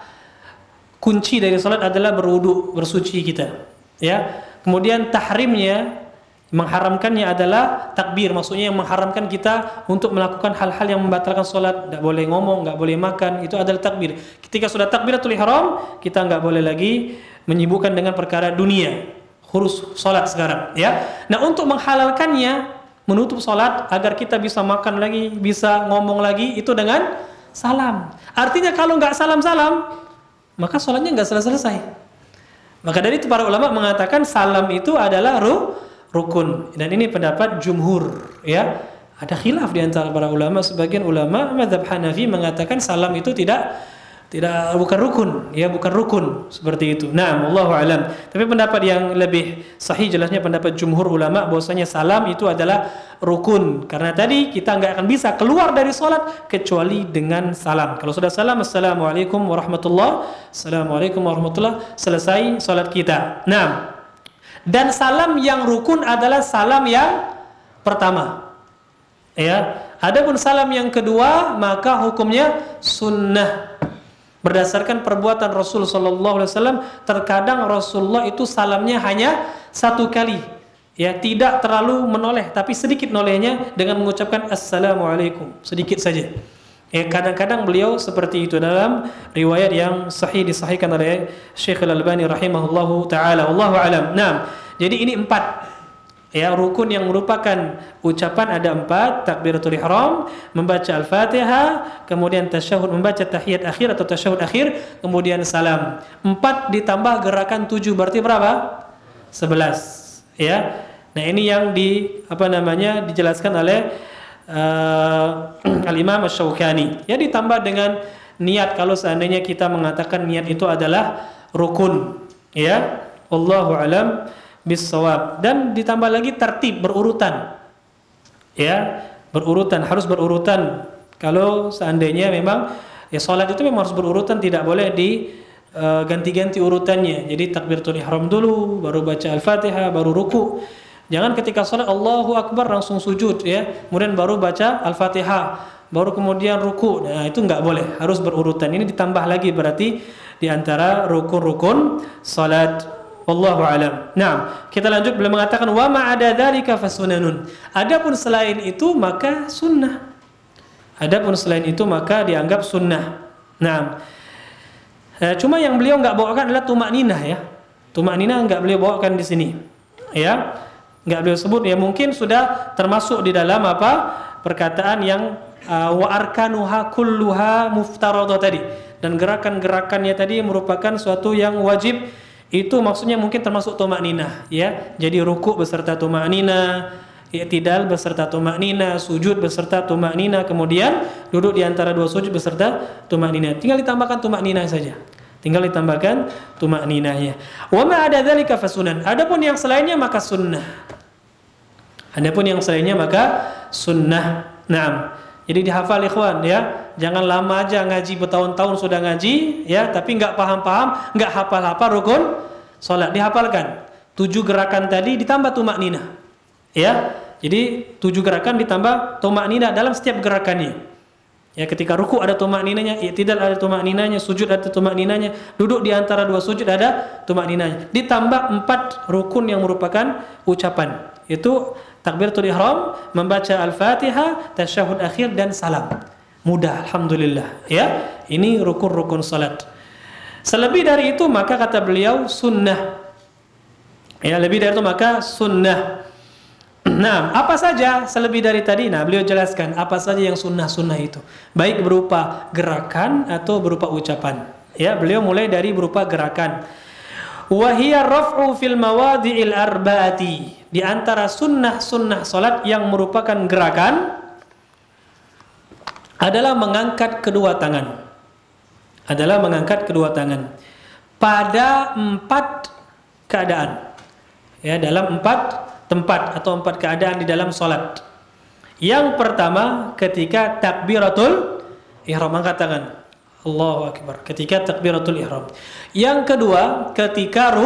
kunci dari salat adalah berwudu, bersuci kita. Ya. Kemudian tahrimnya, mengharamkannya adalah takbir, maksudnya yang mengharamkan kita untuk melakukan hal-hal yang membatalkan solat. Tidak boleh ngomong, tidak boleh makan, itu adalah takbir. Ketika sudah takbiratul ihram, kita nggak boleh lagi menyibukkan dengan perkara dunia, urus solat sekarang. Ya. Nah, untuk menghalalkannya, menutup solat agar kita bisa makan lagi, bisa ngomong lagi, itu dengan salam. Artinya kalau nggak salam-salam, maka solatnya nggak selesai. Maka dari itu para ulama mengatakan salam itu adalah rukun, dan ini pendapat jumhur. Ya, ada khilaf di antara para ulama. Sebagian ulama mazhab Hanafi mengatakan salam itu bukan rukun, ya, bukan rukun seperti itu. Nah, wallahu alam. Tapi pendapat yang lebih sahih jelasnya pendapat jumhur ulama bahwasanya salam itu adalah rukun, karena tadi kita nggak akan bisa keluar dari salat kecuali dengan salam. Kalau sudah salam, assalamualaikum warahmatullah, assalamualaikum warahmatullah, selesai salat kita. Nah, dan salam yang rukun adalah salam yang pertama. Ya, adapun salam yang kedua maka hukumnya sunnah. Berdasarkan perbuatan Rasul sallallahu alaihi wasallam, terkadang Rasulullah itu salamnya hanya satu kali. Ya, tidak terlalu menoleh, tapi sedikit nolehnya dengan mengucapkan assalamualaikum, sedikit saja. Ya, kadang-kadang beliau seperti itu dalam riwayat yang sahih disahihkan oleh Syekh Al-Albani rahimahullahu taala. Wallahu alam. Nah, jadi ini 4. Ya, rukun yang merupakan ucapan ada 4: takbiratul ihram, membaca Al-Fatihah, kemudian tasyahud, membaca tahiyat akhir atau tasyahud akhir, kemudian salam. 4 ditambah gerakan 7 berarti berapa? 11. Ya. Nah, ini yang dijelaskan oleh Al-Imam Asy-Syaukani. Ya, ditambah dengan niat kalau seandainya kita mengatakan niat itu adalah rukun. Ya, wallahu alam bissawab. Dan ditambah lagi tertib, berurutan. Ya, berurutan, harus berurutan. Kalau seandainya memang ya salat itu memang harus berurutan, tidak boleh ganti-ganti urutannya. Jadi takbiratul ihram dulu, baru baca Al-Fatihah, baru ruku. Jangan ketika salat Allahu Akbar langsung sujud, ya, kemudian baru baca Al-Fatihah, baru kemudian ruku. Nah, itu enggak boleh, harus berurutan. Ini ditambah lagi berarti di antara rukun-rukun salat. Wallahu alam. Nah, kita lanjut, beliau mengatakan wa ma ada dzalika fasunanun. Adapun selain itu maka sunnah. Adapun selain itu maka dianggap sunnah. Nah, cuma yang beliau nggak bawakan adalah tumakninah ya. Tumakninah nggak beliau bawakan di sini, ya, nggak beliau sebut ya. Mungkin sudah termasuk di dalam apa perkataan yang wa arkanuha kulluha muftaradhah tadi, dan gerakan-gerakannya tadi merupakan suatu yang wajib. Itu maksudnya mungkin termasuk tumakninah ya. Jadi rukuk beserta tumakninah, i'tidal beserta tumakninah, sujud beserta tumakninah, kemudian duduk di antara dua sujud beserta tumakninah. Tinggal ditambahkan tumakninah saja. Tinggal ditambahkan tumakninahnya. Wa ma ada dzalika fasunan. Adapun yang selainnya maka sunnah. Adapun yang selainnya maka sunnah. Naam. Jadi dihafal ikhwan ya. Jangan lama aja ngaji bertahun-tahun sudah ngaji ya, tapi enggak paham-paham, enggak hafal-hafal rukun salat. Dihafalkan. 7 gerakan tadi ditambah tumakninah. Ya, jadi 7 gerakan ditambah tumakninah dalam setiap gerakannya. Ya, ketika ruku ada tumakninahnya, i'tidal ada tumakninahnya, sujud ada tumakninahnya, duduk di antara dua sujud ada tumakninahnya. Ditambah 4 rukun yang merupakan ucapan. Itu takbiratul ihram, membaca Al-Fatihah, tasyahud akhir dan salam. Mudah, alhamdulillah. Ya, ini rukun-rukun salat. Selebih dari itu maka kata beliau sunnah. Ya, lebih dari itu maka sunnah. Nah, apa saja selebih dari tadi? Nah, beliau jelaskan apa saja yang sunnah-sunnah itu. Baik berupa gerakan atau berupa ucapan. Ya, beliau mulai dari berupa gerakan. Wa hiya raf'u fil mawadhi'il arba'ati. Di antara sunnah-sunnah salat yang merupakan gerakan adalah mengangkat kedua tangan. Adalah mengangkat kedua tangan pada 4 keadaan. Ya, dalam 4 tempat atau 4 keadaan di dalam salat. Yang pertama ketika takbiratul ihram, angkat tangan. Allahu akbar. Ketika takbiratul ihram. Yang kedua ketika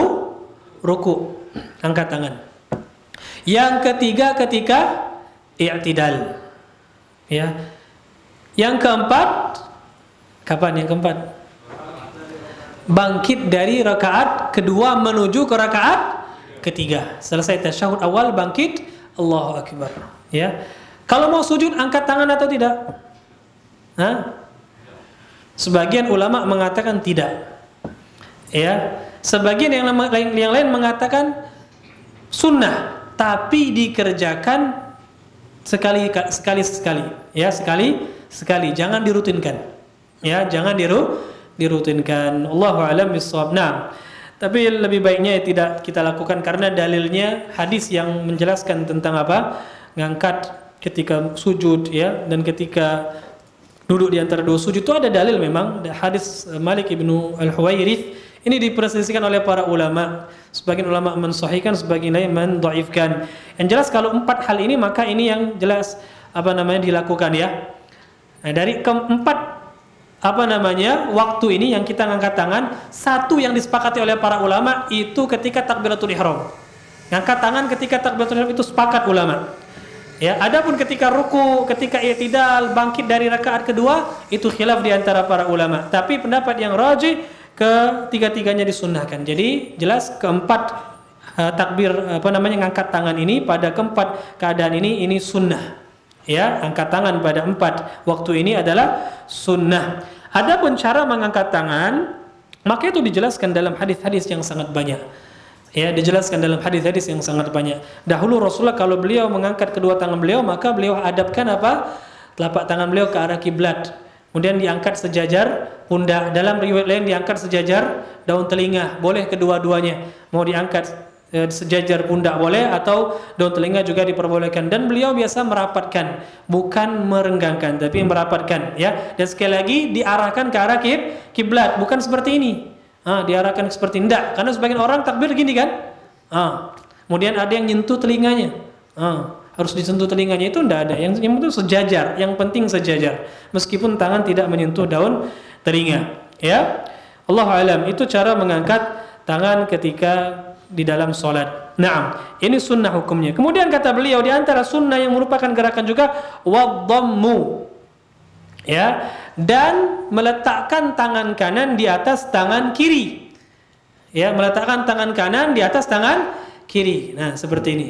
ruku, angkat tangan. Yang ketiga ketika i'tidal. Ya. Yang keempat kapan yang keempat? Bangkit dari rakaat kedua menuju ke rakaat ketiga. Selesai tasyahud awal bangkit, Allahu akbar. Ya. Kalau mau sujud angkat tangan atau tidak? Hah? Sebagian ulama mengatakan tidak. Ya. Sebagian yang lain mengatakan sunnah, tapi dikerjakan sekali. Ya, sekali, jangan dirutinkan. Ya, jangan dirutinkan. Allahu a'lam bissawab. Nah, tapi lebih baiknya tidak kita lakukan karena dalilnya hadis yang menjelaskan tentang apa? Ngangkat ketika sujud ya, dan ketika duduk di antara dua sujud itu ada dalil memang. Hadis Malik ibnu Al-Huwairits ini diperselisihkan oleh para ulama. Sebagian ulama mensahihkan, sebagian lain mendhaifkan. Yang jelas kalau 4 hal ini maka ini yang jelas dilakukan ya. Nah, dari keempat waktu ini yang kita ngangkat tangan, satu yang disepakati oleh para ulama itu ketika takbiratul ihram. Ngangkat tangan ketika takbiratul ihram itu sepakat ulama. Ya, adapun ketika ruku, ketika i'tidal, bangkit dari rakaat kedua itu khilaf di antara para ulama. Tapi pendapat yang rajih ketiga-tiganya disunnahkan. Jadi jelas keempat ngangkat tangan ini pada keempat keadaan ini sunnah. Ya, angkat tangan pada 4 waktu ini adalah sunnah. Adapun cara mengangkat tangan, maka itu dijelaskan dalam hadis-hadis yang sangat banyak. Ya, dijelaskan dalam hadis-hadis yang sangat banyak. Dahulu Rasulullah kalau beliau mengangkat kedua tangan beliau, maka beliau hadapkan telapak tangan beliau ke arah kiblat. Kemudian diangkat sejajar pundak. Dalam riwayat lain diangkat sejajar daun telinga. Boleh kedua-duanya. Mau diangkat sejajar pundak boleh, atau daun telinga juga diperbolehkan. Dan beliau biasa merapatkan, bukan merenggangkan, tapi merapatkan ya. Dan sekali lagi diarahkan ke arah kiblat, bukan seperti ini. Diarahkan seperti ini. Tidak, karena sebagian orang takbir gini kan. Kemudian ada yang nyentuh telinganya. Harus disentuh telinganya, itu tidak ada. Yang penting sejajar, yang penting sejajar. Meskipun tangan tidak menyentuh daun telinga. Ya. Allahu a'lam. Itu cara mengangkat tangan ketika di dalam solat. Naam, ini sunnah hukumnya. Kemudian kata beliau di antara sunnah yang merupakan gerakan juga wadhammu. Ya, dan meletakkan tangan kanan di atas tangan kiri. Ya, meletakkan tangan kanan di atas tangan kiri. Nah, seperti ini.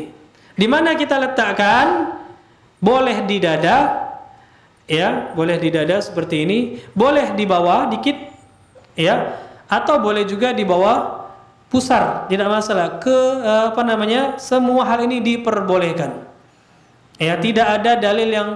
Di mana kita letakkan? Boleh di dada, ya, boleh di dada seperti ini, boleh di bawah dikit, ya, atau boleh juga di bawah pusar, tidak masalah. Semua hal ini diperbolehkan. Ya, tidak ada dalil yang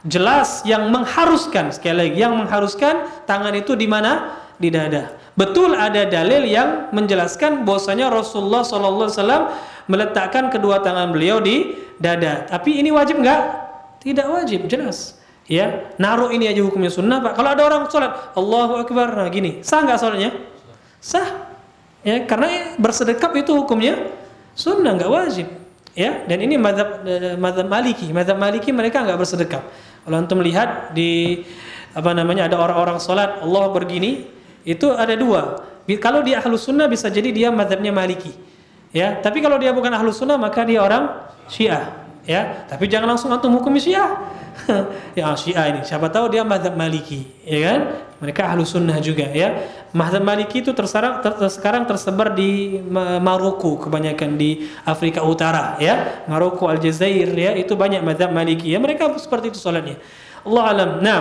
jelas yang mengharuskan, sekali lagi, yang mengharuskan tangan itu di mana? Di dada. Betul ada dalil yang menjelaskan bahwasanya Rasulullah SAW meletakkan kedua tangan beliau di dada. Tapi ini wajib enggak? Tidak wajib, jelas. Ya, naruh ini aja hukumnya sunnah, Pak. Kalau ada orang sholat, Allahu Akbar, nah gini, sah nggak sholatnya? Sah. Ya, karena bersedekap itu hukumnya sunnah, nggak wajib. Ya, dan ini mazhab Maliki. Mazhab Maliki mereka nggak bersedekap. Kalau antum lihat di ada orang-orang sholat, Allah begini, itu ada dua. Kalau dia ahlus sunnah bisa jadi dia mazhabnya Maliki. Ya, tapi kalau dia bukan ahlus sunnah maka dia orang Syiah. Ya, tapi jangan langsung antum hukum Syiah. Ya, Syiah ini siapa tahu dia mazhab Maliki, ya kan? Mereka ahlus sunnah juga, ya. Mazhab Maliki itu sekarang tersebar di Maroko, kebanyakan di Afrika Utara, ya. Maroko, Aljazair, ya, itu banyak mazhab Maliki. Ya, mereka seperti itu salatnya. Allah alam. Nah,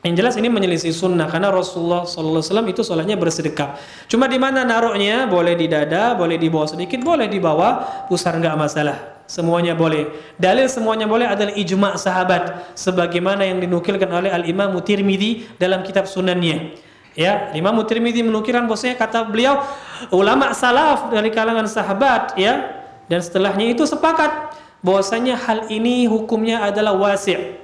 yang jelas ini menyelisih sunnah karena Rasulullah SAW itu sholatnya bersedekap. Cuma di mana naruhnya? Boleh di dada, boleh di bawah sedikit, boleh di bawah pusar, nggak masalah. Semuanya boleh. Dalil semuanya boleh adalah ijma' sahabat, sebagaimana yang dinukilkan oleh Al-Imam Tirmidzi dalam kitab Sunannya. Ya, Imam Tirmidzi menukilkan bahwasanya kata beliau ulama salaf dari kalangan sahabat, ya, dan setelahnya itu sepakat bahwasanya hal ini hukumnya adalah wasi',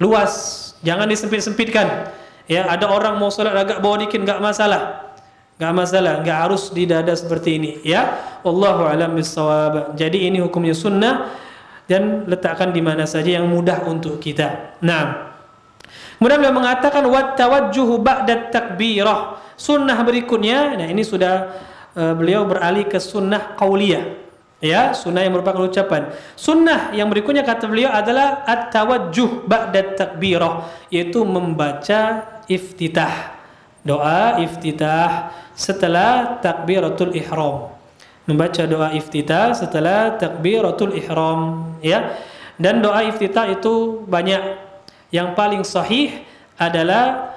luas. Jangan disempit-sempitkan. Ya, ada orang mau sholat agak bawah dikit nggak masalah. Nggak masalah, nggak harus di dada seperti ini, ya. Wallahu a'lam bissawab. Jadi ini hukumnya sunnah dan letakkan di mana saja yang mudah untuk kita. Nah, kemudian beliau mengatakan wat tawajjuhu ba'da takbirah. Sunnah berikutnya, nah ini sudah beliau beralih ke sunnah qauliyah. Ya, sunnah yang merupakan ucapan. Sunnah yang berikutnya kata beliau adalah at-tawajjuh ba'da takbirah, yaitu membaca iftitah. Doa iftitah setelah takbiratul ihram. Membaca doa iftitah setelah takbiratul ihram, ya. Dan doa iftitah itu banyak. Yang paling sahih adalah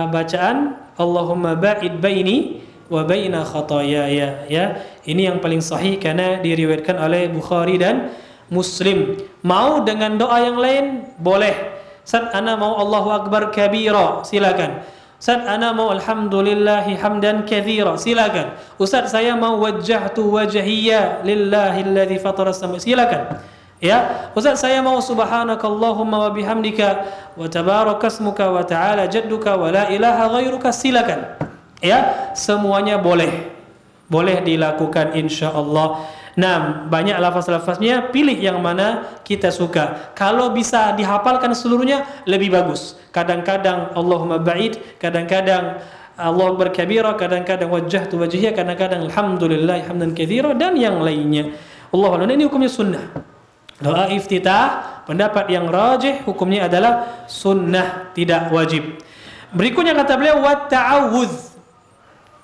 bacaan Allahumma ba'id baini wa baina khataayaya, ya. Ini yang paling sahih karena diriwayatkan oleh Bukhari dan Muslim. Mau dengan doa yang lain boleh. Ustaz, ana mau Allahu akbar kabira, silakan. Ustaz, ana mau alhamdulillahi hamdan katsira, silakan. Ustaz, saya mau wajjahtu wajhiyya lillahi alladzi fatara as-samawati, silakan. Ya, Ustaz, saya mau subhanakallahumma wa bihamdika wa tabarakasmuka wa ta'ala jadduka wa la ilaha ghairuka, silakan. Ya, semuanya boleh. Boleh dilakukan insyaallah. Nah, banyak lafaz-lafaznya, pilih yang mana kita suka. Kalau bisa dihafalkan seluruhnya lebih bagus. Kadang-kadang Allahumma ba'id, kadang-kadang Allahu akbar kabira, kadang-kadang wajjahtu wajhiya, kadang-kadang alhamdulillah hamdan katsira, dan yang lainnya. Allahu a'lam. Ini hukumnya sunnah. Doa iftitah, pendapat yang rajih hukumnya adalah sunnah, tidak wajib. Berikutnya kata beliau wat ta'awudz.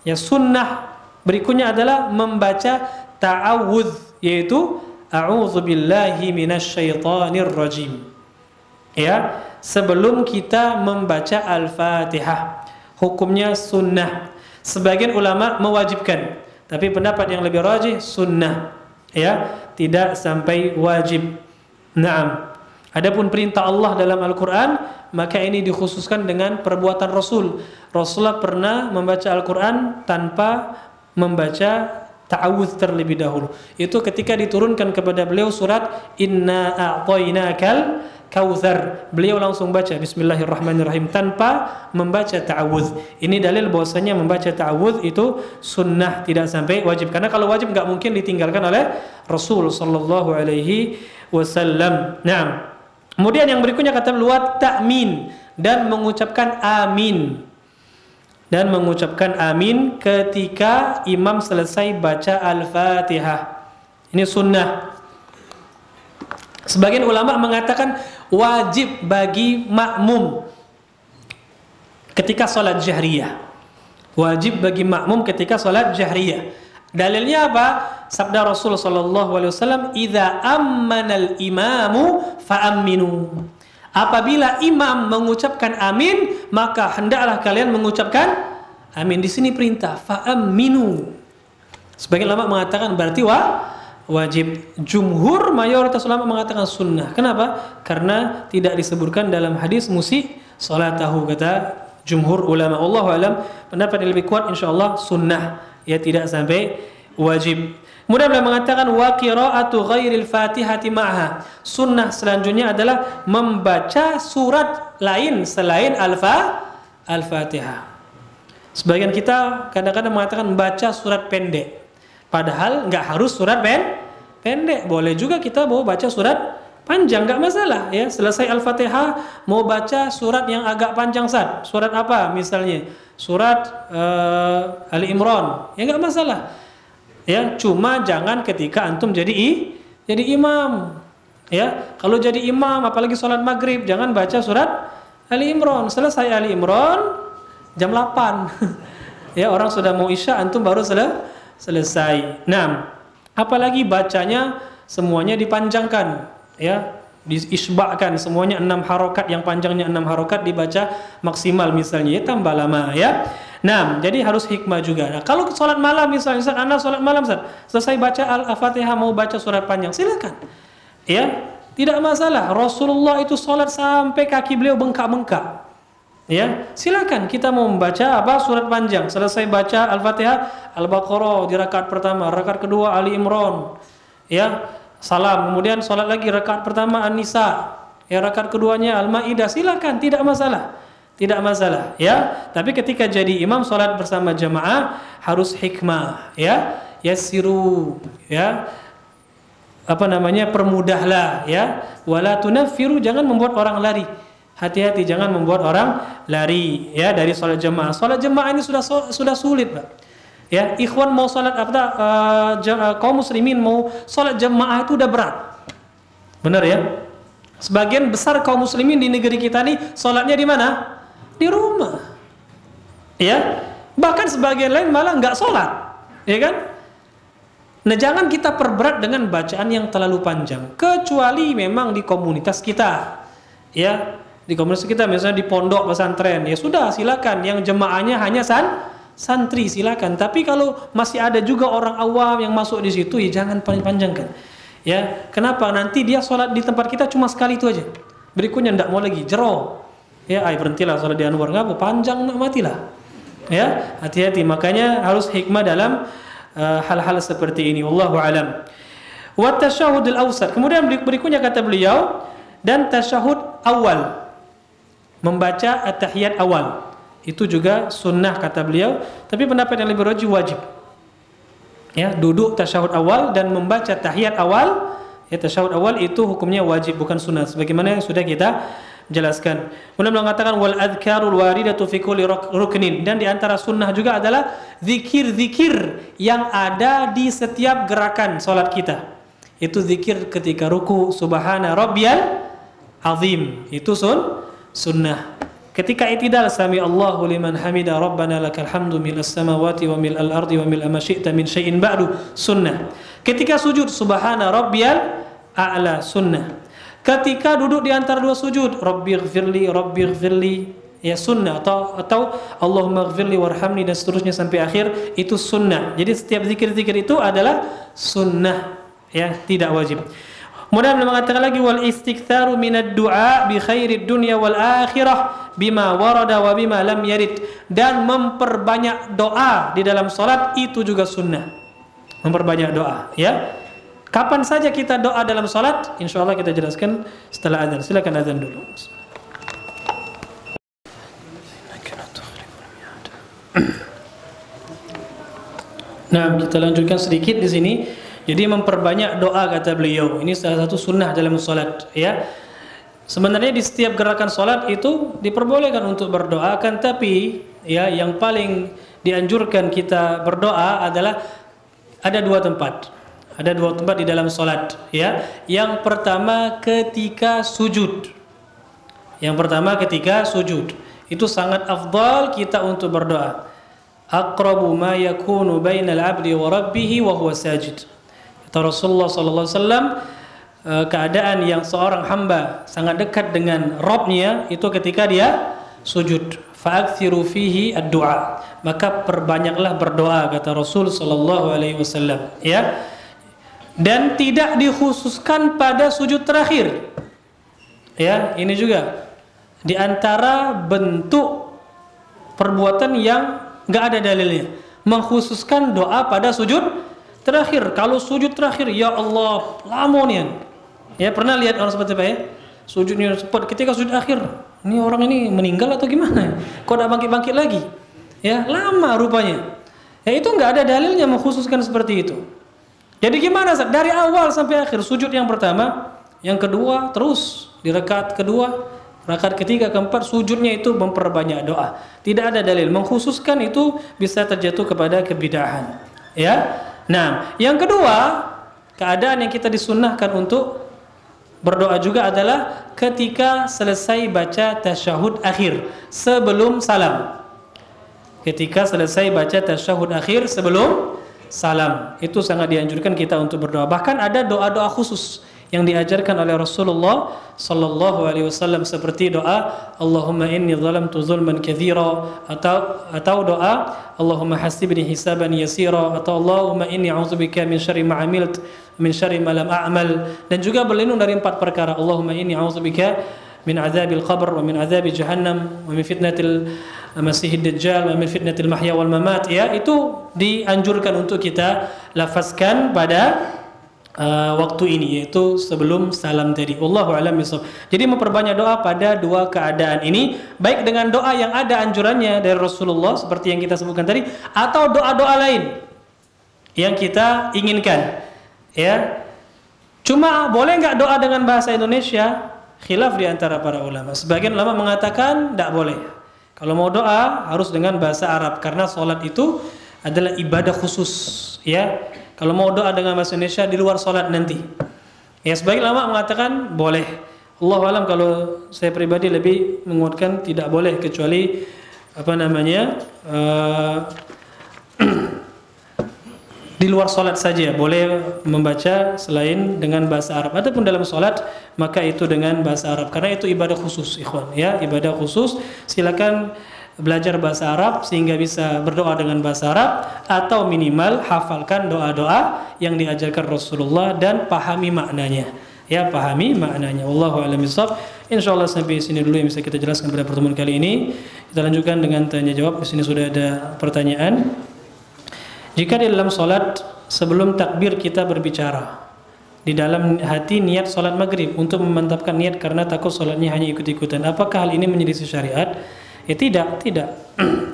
Ya, sunnah berikutnya adalah membaca ta'awudz, yaitu a'udzubillahi minasyaitonir rajim. Ya, sebelum kita membaca Al-Fatihah. Hukumnya sunnah. Sebagian ulama mewajibkan, tapi pendapat yang lebih rajih sunnah. Ya, tidak sampai wajib. Naam. Adapun perintah Allah dalam Al-Qur'an, maka ini dikhususkan dengan perbuatan Rasul. Rasulullah pernah membaca Al-Qur'an tanpa membaca ta'awudz terlebih dahulu. Itu ketika diturunkan kepada beliau surat Inna a'tainakal kautsar. Beliau langsung baca Bismillahirrahmanirrahim tanpa membaca ta'awudz. Ini dalil bahwasanya membaca ta'awudz itu sunnah, tidak sampai wajib. Karena kalau wajib enggak mungkin ditinggalkan oleh Rasul sallallahu alaihi wasallam. Nah, kemudian yang berikutnya kata luat ta'min, dan mengucapkan amin. Dan mengucapkan amin ketika imam selesai baca Al-Fatihah. Ini sunnah. Sebagian ulama mengatakan wajib bagi makmum ketika sholat jahriyah. Wajib bagi makmum ketika sholat jahriyah. Dalilnya apa? Sabda Rasul sallallahu alaihi wasallam, "Idza ammanal imamu fa'amminu." Apabila imam mengucapkan amin, maka hendaklah kalian mengucapkan amin. Di sini perintah, fa'aminu. Sebagian ulama mengatakan berarti wajib. Jumhur mayoritas ulama mengatakan sunnah. Kenapa? Karena tidak disebutkan dalam hadis musi salatahu, kata jumhur ulama. Allahu alam, pendapat yang lebih kuat insyaallah sunnah, ya tidak sampai wajib. Kemudian beliau mengatakan wa qira'atu ghairil Fatihati ma'ha. Sunnah selanjutnya adalah membaca surat lain selain Al-Fatihah. Sebagian kita kadang-kadang mengatakan membaca surat pendek. Padahal nggak harus surat pendek. Boleh juga kita mau baca surat panjang, nggak masalah ya. Selesai Al-Fatihah mau baca surat yang agak panjang surat apa misalnya? Surat Ali Imran. Ya nggak masalah. Ya, cuma jangan ketika antum jadi imam. Ya, kalau jadi imam apalagi sholat maghrib jangan baca surat Ali Imran. Selesai Ali Imran jam 8. Ya, orang sudah mau isya antum baru selesai. Nah, apalagi bacanya semuanya dipanjangkan, ya, diisbahkan semuanya 6 harokat, yang panjangnya 6 harokat dibaca maksimal misalnya, ya tambah lama ya. Nah, jadi harus hikmah juga. Nah, kalau sholat malam misalnya, anak sholat malam selesai baca Al-Fatihah mau baca surat panjang, silakan. Ya, tidak masalah. Rasulullah itu sholat sampai kaki beliau bengkak-bengkak. Ya, silakan kita mau membaca surat panjang. Selesai baca Al-Fatihah, Al-Baqarah di rakaat pertama, rakaat kedua Ali Imran. Ya, salam, kemudian sholat lagi rakaat pertama An-Nisa, ya rakaat keduanya Al-Maidah, silakan, tidak masalah. Tidak masalah, ya. Tapi ketika jadi imam sholat bersama jamaah harus hikmah, ya. Yassiru, ya. Permudahlah, ya. Wala tunaffiru, jangan membuat orang lari. Hati-hati, jangan membuat orang lari, ya, dari sholat jamaah. Sholat jamaah ini sudah sulit, Pak. Ya, ikhwan mau sholat kaum muslimin mau sholat jamaah itu udah berat. Benar ya? Sebagian besar kaum muslimin di negeri kita nih sholatnya di mana? Di rumah, ya. Bahkan sebagian lain malah nggak sholat, ya kan? Nah, jangan kita perberat dengan bacaan yang terlalu panjang, kecuali memang di komunitas kita, ya. Di komunitas kita misalnya di pondok pesantren, ya sudah silakan. Yang jemaahnya hanya santri, silakan. Tapi kalau masih ada juga orang awam yang masuk di situ, ya jangan panjang-panjangkan. Ya, kenapa? Nanti dia sholat di tempat kita cuma sekali itu aja. Berikutnya ndak mau lagi, jero. Ya, berhentilah sholat di Anwar, nggak panjang, nak matilah. Ya, hati-hati. Makanya harus hikmah dalam hal-hal seperti ini. Wallahu alam. Wa tasyahudul awsat. Kemudian berikutnya kata beliau, dan tasyahud awal, membaca at-tahiyat awal. Itu juga sunnah kata beliau, tapi pendapat yang lebih rajih wajib. Ya, duduk tasyahud awal dan membaca tahiyat awal. Ya, tasyahud awal itu hukumnya wajib, bukan sunnah, sebagaimana yang sudah kita jelaskan. Kemudian mengatakan wal adhkarul waridatu fi kulli ruknin, dan di antara sunnah juga adalah zikir-zikir yang ada di setiap gerakan salat kita. Itu zikir ketika ruku, subhana rabbiyal azim, itu sunnah. Ketika i'tidal, sami Allahu liman hamida rabbana lakal hamdu milas samawati wa mil'al ardi wa mil'a ma syi'ta min syai'in ba'du, sunnah. Ketika sujud, subhana rabbiyal a'la, sunnah. Ketika duduk di antara dua sujud, rabbighfirli, ya sunnah, atau Allahumma ghfirli warhamni, dan seterusnya sampai akhir, itu sunnah. Jadi setiap zikir-zikir itu adalah sunnah, ya, tidak wajib. Kemudian mengatakan lagi wal istiktsaru minad du'a bi khairid dunya wal akhirah bima warada wa bima lam yarid, dan memperbanyak doa di dalam salat itu juga sunnah. Memperbanyak doa, ya. Kapan saja kita doa dalam salat, insyaallah kita jelaskan setelah azan. Silakan azan dulu. Nah, kita lanjutkan sedikit di sini. Jadi memperbanyak doa kata beliau. Ini salah satu sunnah dalam salat, ya. Sebenarnya di setiap gerakan salat itu diperbolehkan untuk berdoa, kan, tapi ya yang paling dianjurkan kita berdoa adalah ada dua tempat. Ada dua tempat di dalam salat, ya. Yang pertama ketika sujud. Itu sangat afdal kita untuk berdoa. Aqrabu ma yakunu bainal 'abdi wa rabbih wa huwa sajid. Kata Rasulullah sallallahu alaihi wasallam, keadaan yang seorang hamba sangat dekat dengan Rabb-nya itu ketika dia sujud. Fa'akthiru fihi ad-du'a, maka perbanyaklah berdoa, kata Rasul sallallahu alaihi wasallam, ya. Dan tidak dikhususkan pada sujud terakhir. Ya, ini juga di antara bentuk perbuatan yang enggak ada dalilnya, mengkhususkan doa pada sujud terakhir. Kalau sujud terakhir, ya Allah, lamonian. Ya, pernah lihat orang seperti apa ya? Sujudnya cepat, ketika sujud akhir, ini orang ini meninggal atau gimana? Kok tidak bangkit-bangkit lagi? Ya, lama rupanya. Ya, itu enggak ada dalilnya mengkhususkan seperti itu. Jadi gimana, Ustaz? Dari awal sampai akhir, sujud yang pertama, yang kedua, terus di rakaat kedua, rakaat ketiga, keempat, sujudnya itu memperbanyak doa. Tidak ada dalil mengkhususkan, itu bisa terjatuh kepada kebid'ahan. Ya. Nah, yang kedua, keadaan yang kita disunnahkan untuk berdoa juga adalah ketika selesai baca tasyahud akhir sebelum salam. Ketika selesai baca tasyahud akhir sebelum salam, itu sangat dianjurkan kita untuk berdoa. Bahkan ada doa-doa khusus yang diajarkan oleh Rasulullah sallallahu alaihi wasallam, seperti doa Allahumma inni zalamtu zulman katsira, atau doa Allahumma hasibni hisaban yasira, atau Allahumma inni a'udzubika min syarri ma 'amiltu min syarri ma lam a'mal, dan juga berlindung dari 4 perkara. Allahumma inni a'udzubika min adzabil qabr wa min adzabi jahannam wa min fitnatil masihid dajjal wa min fitnatil mahya wal mamat. Ya, itu dianjurkan untuk kita lafazkan pada waktu ini, yaitu sebelum salam tadi. Wallahu a'lam bishawab. Jadi memperbanyak doa pada dua keadaan ini, baik dengan doa yang ada anjurannya dari Rasulullah seperti yang kita sebutkan tadi, atau doa-doa lain yang kita inginkan. Ya. Cuma boleh nggak doa dengan bahasa Indonesia? Khilaf di antara para ulama. Sebagian ulama mengatakan tidak boleh. Kalau mau doa harus dengan bahasa Arab, karena sholat itu adalah ibadah khusus. Ya. Kalau mau doa dengan bahasa Indonesia di luar sholat nanti. Ya, sebagian ulama mengatakan boleh. Allahu a'lam, kalau saya pribadi lebih menguatkan tidak boleh, kecuali di luar sholat saja boleh membaca selain dengan bahasa Arab. Adapun dalam sholat, maka itu dengan bahasa Arab, karena itu ibadah khusus, ikhwan. Ya, ibadah khusus. Silakan belajar bahasa Arab sehingga bisa berdoa dengan bahasa Arab, atau minimal hafalkan doa-doa yang diajarkan Rasulullah dan pahami maknanya. Ya, pahami maknanya. Wallahu a'lam bishawab. Insyaallah sampai sini dulu yang bisa kita jelaskan pada pertemuan kali ini. Kita lanjutkan dengan tanya jawab. Di sini sudah ada pertanyaan. Jika di dalam salat sebelum takbir kita berbicara, di dalam hati niat salat maghrib untuk memantapkan niat karena takut salatnya hanya ikut-ikutan, apakah hal ini menyelisih syariat? Ya tidak.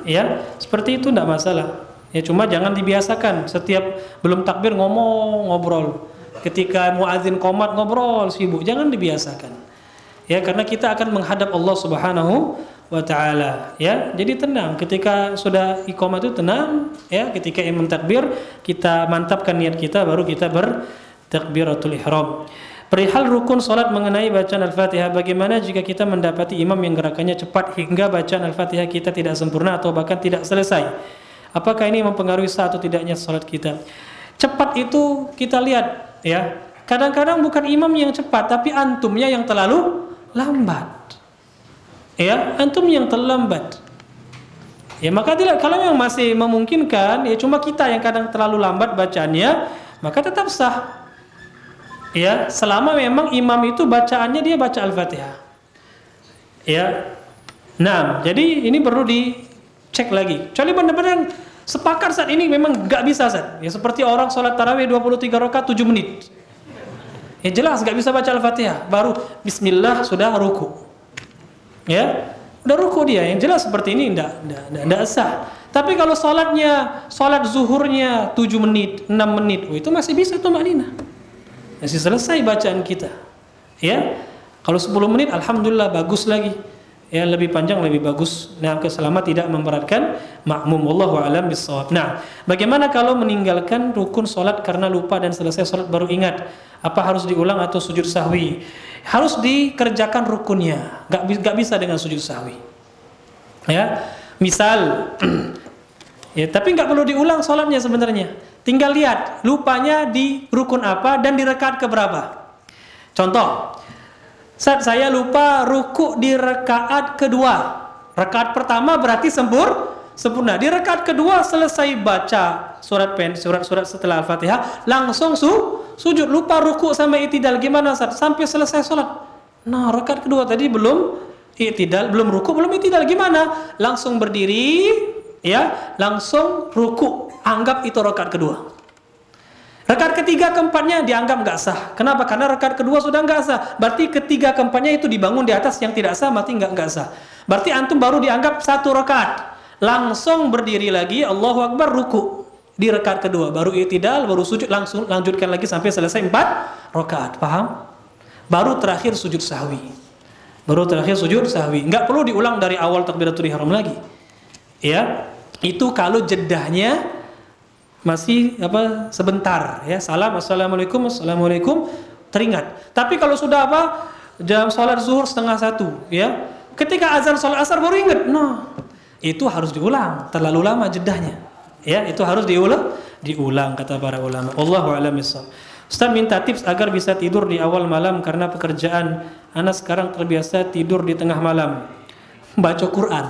Ya, seperti itu tidak masalah. Ya, cuma jangan dibiasakan setiap belum takbir ngobrol. Ketika muadzin qomat ngobrol sibuk, jangan dibiasakan. Ya, karena kita akan menghadap Allah Subhanahu wa taala. Ya, jadi tenang ketika sudah iqamah itu, tenang. Ya, ketika imam takbir kita mantapkan niat kita, baru kita bertakbiratul ihram. Perihal rukun salat mengenai bacaan Al-Fatihah, bagaimana jika kita mendapati imam yang gerakannya cepat hingga bacaan Al-Fatihah kita tidak sempurna atau bahkan tidak selesai? Apakah ini mempengaruhi sah atau tidaknya salat kita? Cepat itu kita lihat, ya. Kadang-kadang bukan imam yang cepat, tapi antumnya yang terlalu lambat. Ya, antum yang terlambat. Ya, maka tidak, kalau memang masih memungkinkan, ya cuma kita yang kadang terlalu lambat bacaannya, maka tetap sah. Ya, selama memang imam itu bacaannya dia baca Al-Fatihah. Ya. Nah, jadi ini perlu dicek lagi. Kecuali benar-benar sepakat saat ini memang enggak bisa, Ustaz. Ya, seperti orang sholat tarawih 23 rakaat 7 menit. Ya jelas enggak bisa baca Al-Fatihah, baru bismillah sudah ruku. Ya, udah ruku dia. Yang jelas seperti ini enggak sah. Tapi kalau sholat zuhurnya 7 menit, 6 menit, itu masih bisa tuh maknina. Masih selesai bacaan kita. Ya. Kalau 10 menit alhamdulillah bagus lagi. Ya, lebih panjang lebih bagus. Nah, selama tidak memberatkan makmum. Wallahu a'lam bishawab. Nah, bagaimana kalau meninggalkan rukun salat karena lupa dan selesai salat baru ingat? Apa harus diulang atau sujud sahwi? Harus dikerjakan rukunnya. Enggak bisa dengan sujud sahwi. Ya. Misal ya, tapi enggak perlu diulang salatnya sebenarnya. Tinggal lihat lupanya di rukun apa dan di rakaat keberapa. Contoh, Ustaz, saya lupa ruku di rakaat kedua. Rakaat pertama berarti sempurna. Di rakaat kedua selesai baca surat setelah Al-Fatihah, langsung sujud. Lupa ruku sama i'tidal. Gimana Ustaz? Sampai selesai sholat. Nah, rakaat kedua tadi belum i'tidal, belum ruku, belum i'tidal. Gimana? Langsung berdiri, ya, langsung ruku. Anggap itu rakaat kedua. Rakaat ketiga keempatnya dianggap nggak sah. Kenapa? Karena rakaat kedua sudah nggak sah. Berarti ketiga keempatnya itu dibangun di atas yang tidak sah, berarti nggak sah. Berarti antum baru dianggap satu rakaat. Langsung berdiri lagi, Allahu Akbar, ruku di rakaat kedua. Baru i'tidal, baru sujud, langsung lanjutkan lagi sampai selesai 4 rakaat. Paham? Baru terakhir sujud sahwi. Nggak perlu diulang dari awal takbiratul ihram lagi. Ya, itu kalau jedahnya masih sebentar, ya, salam, assalamualaikum, teringat. Tapi kalau sudah jam sholat zuhur 12:30, ya, ketika azan sholat asar baru ingat, nah itu harus diulang, terlalu lama jedahnya, ya, itu harus diulang kata para ulama. Wallahu a'lam bishawab. Ustaz minta tips agar bisa tidur di awal malam karena pekerjaan. Anak sekarang terbiasa tidur di tengah malam. Baca Quran.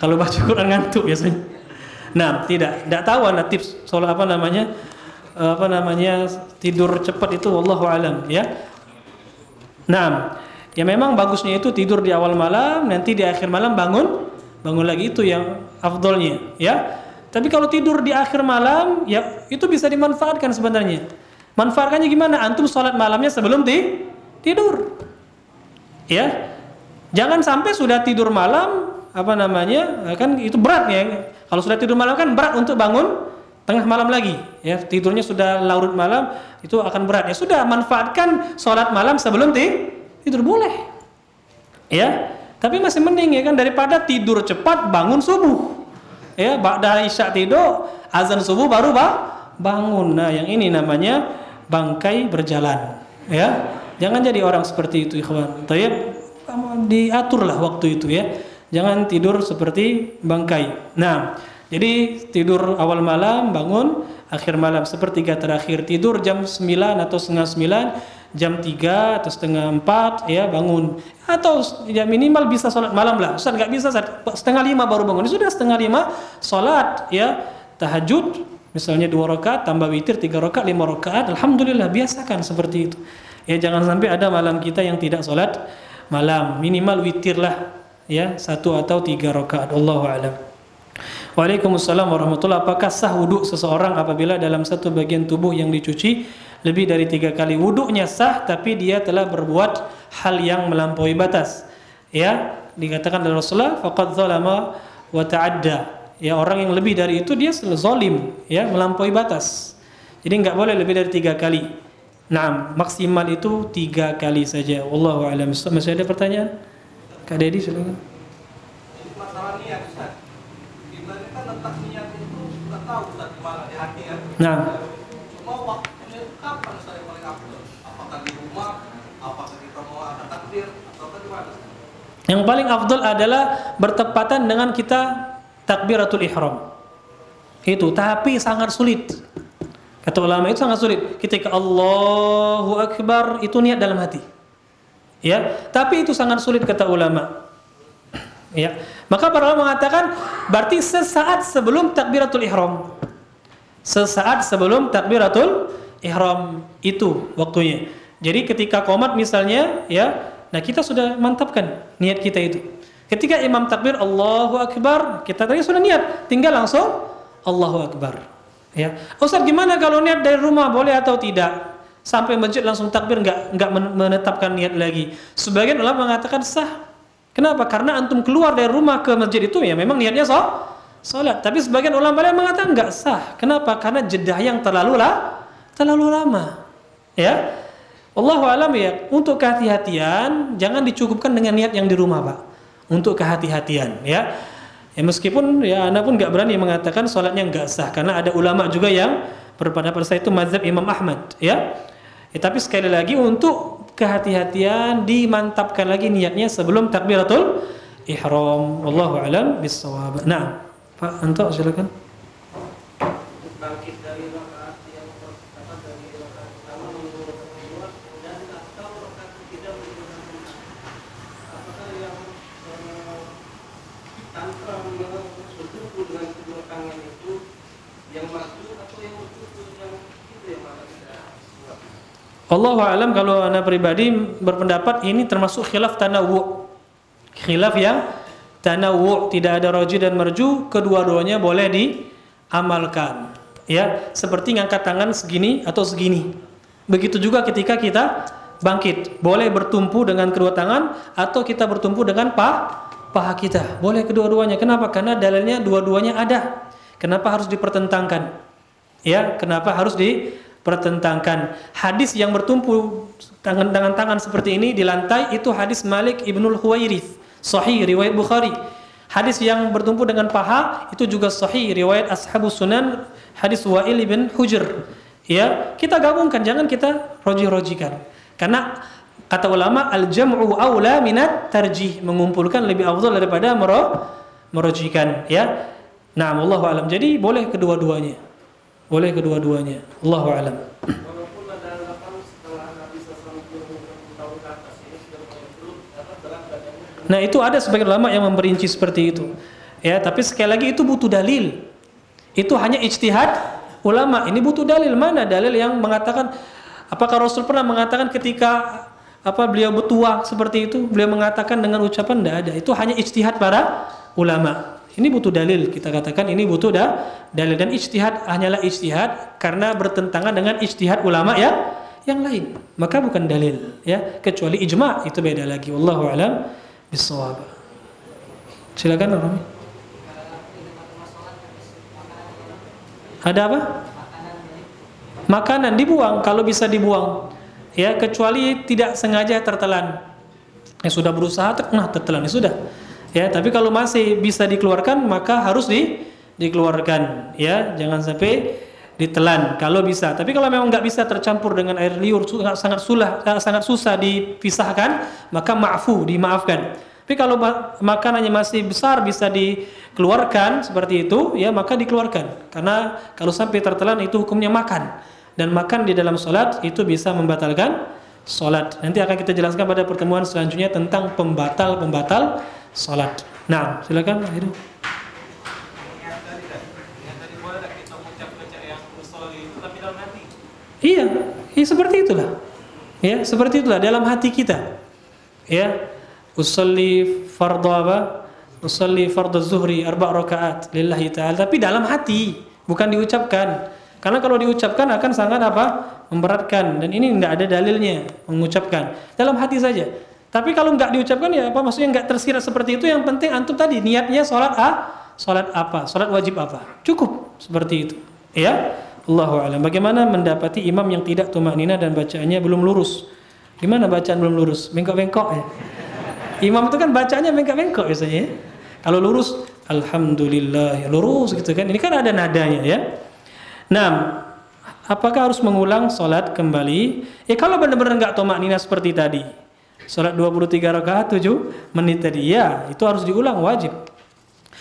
Kalau baca Quran ngantuk biasanya. Nah, tidak tahu anak tips soal tidur cepat itu, wallahu alam, ya. Nah, ya memang bagusnya itu tidur di awal malam, nanti di akhir malam bangun lagi, itu yang afdolnya, ya. Tapi kalau tidur di akhir malam, ya itu bisa dimanfaatkan sebenarnya. Manfaatkannya gimana? Antum sholat malamnya sebelum tidur, ya. Jangan sampai sudah tidur malam kan itu berat ya. Kalau sudah tidur malam kan berat untuk bangun tengah malam lagi, ya. Tidurnya sudah larut malam, itu akan berat. Ya sudah, manfaatkan sholat malam sebelum tidur, boleh, ya. Tapi masih mending, ya kan, daripada tidur cepat bangun subuh, ya, ba'da isya tidur, azan subuh baru bangun. Nah, yang ini namanya bangkai berjalan, ya. Jangan jadi orang seperti itu, ikhwan. Tayyib, diaturlah waktu itu, ya. Jangan tidur seperti bangkai. Nah, jadi tidur awal malam, bangun akhir malam, sepertiga terakhir. Tidur jam 9 atau setengah 9, jam 3 atau setengah 4, ya, bangun. Atau ya minimal bisa sholat malam lah. Ustaz nggak bisa, setengah 5 baru bangun. Sudah setengah 5 sholat, ya, tahajud. Misalnya 2 rakaat, tambah witir 3 rakaat, 5 rakaat. Alhamdulillah, biasakan seperti itu. Ya, jangan sampai ada malam kita yang tidak sholat malam. Minimal witir lah, ya, 1 atau 3 rakaat. Allahu a'lam. Waalaikumsalam warahmatullahi wabarakatuh. Apakah sah wudhu seseorang apabila dalam satu bagian tubuh yang dicuci lebih dari 3 kali? Wudhunya sah, tapi dia telah berbuat hal yang melampaui batas. Ya, dikatakan oleh Rasulullah, faqad zalama wa ta'adda. Ya, orang yang lebih dari itu dia zalim, ya, melampaui batas. Jadi nggak boleh lebih dari 3 kali. Nah, maksimal itu 3 kali saja. Wallahu a'lam. Masih ada pertanyaan? Kak Dedi, silakan. Masalah niat, Ustaz. Kita kan letak niat itu nggak tahu, Ustaz, di mana, di hati kan. Nah, Cuma waktunya kapan saya paling afdal? Apakah di rumah? Apakah kita mau ada takbir? Atau di mana? yang paling afdal adalah bertepatan dengan kita takbiratul ihram. Itu, tapi sangat sulit. Kata ulama itu sangat sulit. Ketika Allahu Akbar itu niat dalam hati. Ya, tapi itu sangat sulit kata ulama. Ya, maka para ulama mengatakan berarti sesaat sebelum takbiratul ihram. Sesaat sebelum takbiratul ihram itu waktunya. Jadi ketika qomat misalnya, ya, nah kita sudah mantapkan niat kita itu. Ketika imam takbir Allahu Akbar, kita tadi sudah niat, tinggal langsung Allahu Akbar. Ya, Ustaz gimana kalau niat dari rumah, boleh atau tidak? Sampai masjid langsung takbir, enggak menetapkan niat lagi. Sebagian ulama mengatakan sah. Kenapa? Karena antum keluar dari rumah ke masjid itu ya memang niatnya salat. Tapi sebagian ulama lain mengatakan enggak sah. Kenapa? Karena jedah yang terlalu lama. Ya. Wallahu alam, ya. Untuk kehati-hatian jangan dicukupkan dengan niat yang di rumah, Pak. Untuk kehati-hatian, ya. Ya meskipun ya Anda pun enggak berani mengatakan salatnya enggak sah, karena ada ulama juga yang berpendapat saya itu mazhab Imam Ahmad, ya. Tapi sekali lagi untuk kehati-hatian dimantapkan lagi niatnya sebelum takbiratul ihram. Wallahu a'lam bissawab. Nah, Pak Anto silakan. Bangkit dari rakaat yang dari rakaat pertama menunggu rakaat kedua, kemudian dilakukan tanpa bertumpu dengan kedua tangan itu yang maju atau yang bertumpu yang itu yang mana tidak? Allahu a'lam, kalau ana pribadi berpendapat ini termasuk khilaf tanawu'. Khilaf yang tanawu', tidak ada rajih dan marju, kedua-duanya boleh diamalkan. Ya, seperti ngangkat tangan segini atau segini. Begitu juga ketika kita bangkit, boleh bertumpu dengan kedua tangan atau kita bertumpu dengan paha kita. Boleh kedua-duanya. Kenapa? Karena dalilnya dua-duanya ada. Kenapa harus dipertentangkan? Ya, kenapa harus dipertentangkan? Hadis yang bertumpu dengan tangan seperti ini di lantai itu hadis Malik ibnul Huwairits, sahih riwayat Bukhari. Hadis yang bertumpu dengan paha itu juga sahih riwayat Ashabus Sunan, hadis Wa'il ibn Hujr. Ya, kita gabungkan, jangan kita roji-rojikan. Karena kata ulama al-jam'u aula minat tarjih, mengumpulkan lebih afdal daripada merojikan, ya. Nah, wallahu alam. Jadi boleh kedua-duanya. Boleh kedua-duanya. Allahu alam. Walaupun ada anggapan setelah Nabi SAW tahun ke atas ini sudah mulai berat badannya. Nah, itu ada sebagian ulama yang memperinci seperti itu. Ya, tapi sekali lagi itu butuh dalil. Itu hanya ijtihad ulama. Ini butuh dalil. Mana dalil yang mengatakan, apakah Rasul pernah mengatakan ketika beliau bertua seperti itu, beliau mengatakan dengan ucapan? Tidak ada. Itu hanya ijtihad para ulama. Ini butuh dalil, kita katakan ini butuh dalil, dan ijtihad hanyalah ijtihad karena bertentangan dengan ijtihad ulama ya yang lain. Maka bukan dalil, ya, kecuali ijma' itu beda lagi. Wallahu a'lam bissawab. Silakan Rami. Ada apa? Makanan dibuang kalau bisa dibuang. Ya, kecuali tidak sengaja tertelan. Ya sudah berusaha tertelan, ya sudah. Ya, tapi kalau masih bisa dikeluarkan maka harus dikeluarkan, ya, jangan sampai ditelan kalau bisa. Tapi kalau memang nggak bisa, tercampur dengan air liur, sangat susah dipisahkan, maka dimaafkan. Tapi kalau makanannya masih besar bisa dikeluarkan seperti itu, ya, maka dikeluarkan. Karena kalau sampai tertelan itu hukumnya makan, dan makan di dalam salat itu bisa membatalkan salat. Nanti akan kita jelaskan pada pertemuan selanjutnya tentang pembatal salat. Nah, silakan Akhirul. Yang tadi boleh kita mengucap baca yang usolli itu tapi dalam hati. Iya, seperti itulah. Ya, seperti itulah dalam hati kita. Ya, usolli fardhu zuhri 4 rakaat lillahi ta'ala, tapi dalam hati, bukan diucapkan. Karena kalau diucapkan akan sangat memberatkan, dan ini tidak ada dalilnya mengucapkan. Dalam hati saja. Tapi kalau nggak diucapkan, ya maksudnya nggak tersirat seperti itu. Yang penting antum tadi niatnya salat wajib apa, cukup seperti itu, ya. Allahu a'lam. Bagaimana mendapati imam yang tidak tumaknina dan bacaannya belum lurus? Gimana bacaan belum lurus? Bengkok-bengkok ya. Imam itu kan bacaannya bengkok-bengkok biasanya. Ya? Kalau lurus, alhamdulillah, ya lurus gitu kan. Ini kan ada nadanya, ya. Nah, apakah harus mengulang salat kembali? Ya kalau benar-benar nggak tumaknina seperti tadi. Salat 23 rakaat 7 menit tadi, ya itu harus diulang, wajib.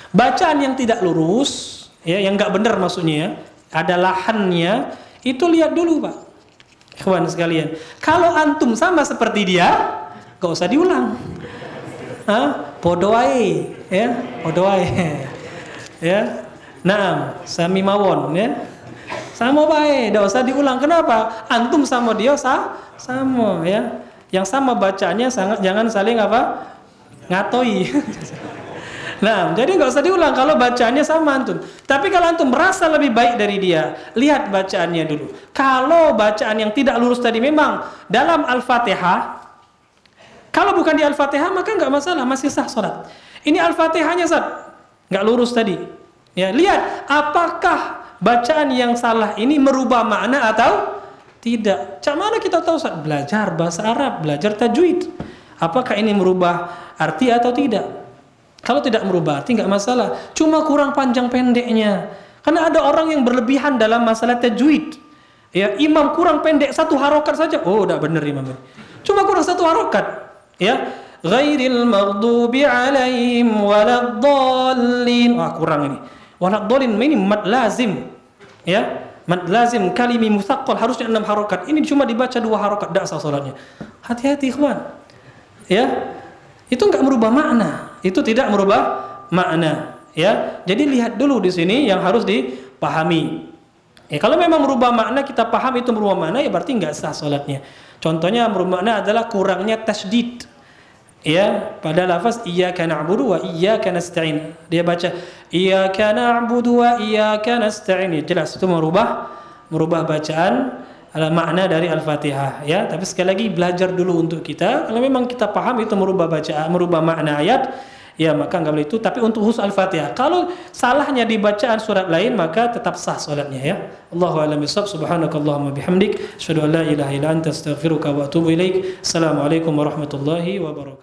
Bacaan yang tidak lurus, ya, yang nggak benar maksudnya, ada lahannya, itu lihat dulu Pak, ikhwan sekalian. Kalau antum sama seperti dia, nggak usah diulang. Podo wae, ya, podo wae. Ya, nah, sami mawon, ya, sama baik, nggak usah diulang. Kenapa? Antum sama dia sama, ya. Yang sama bacaannya jangan saling ngatoi. Nah, jadi nggak usah diulang kalau bacaannya sama antum. Tapi kalau antum merasa lebih baik dari dia, lihat bacaannya dulu. Kalau bacaan yang tidak lurus tadi memang dalam Al-Fatihah, kalau bukan di Al-Fatihah maka nggak masalah, masih sah salat. Ini Al-Fatihahnya nggak lurus tadi. Ya, lihat apakah bacaan yang salah ini merubah makna atau tidak. Cak mana kita tahu saat belajar bahasa Arab, belajar tajwid, apakah ini merubah arti atau tidak? Kalau tidak merubah arti nggak masalah, cuma kurang panjang pendeknya. Karena ada orang yang berlebihan dalam masalah tajwid. Ya, imam kurang pendek 1 harokat saja, oh udah benar imam ini. Cuma kurang 1 harokat. Ya, ghairil maghdubi alaihim waladdallin. Wah, kurang ini. Waladdallin ini mad lazim. Ya. Mad lazim kalimi musaqqal harusnya 6 harokat. Ini cuma dibaca 2 harokat, dak sah salatnya. Hati-hati ikhwan. Ya. Itu enggak merubah makna. Itu tidak merubah makna, ya. Jadi lihat dulu di sini yang harus dipahami. Kalau memang merubah makna, kita paham itu merubah makna, ya berarti nggak sah salatnya. Contohnya merubah makna adalah kurangnya tasydid. Ya, pada lafaz iyyaka na'budu wa iyyaka nasta'in. Dia baca iyyaka na'budu wa iyyaka nasta'in. Jelas itu merubah bacaan makna dari Al-Fatihah, ya. Tapi sekali lagi belajar dulu untuk kita. Kalau memang kita paham itu merubah bacaan, merubah makna ayat, ya maka nggak boleh itu. Tapi untuk khusus Al-Fatihah, kalau salahnya di bacaan surat lain, maka tetap sah salatnya, ya. Allahu a'lam bishawab. Subhanakallahumma bihamdik, asyhadu an la ilaha illa anta, astaghfiruka wa atubu ilaik. Assalamualaikum warahmatullahi wabarakatuh.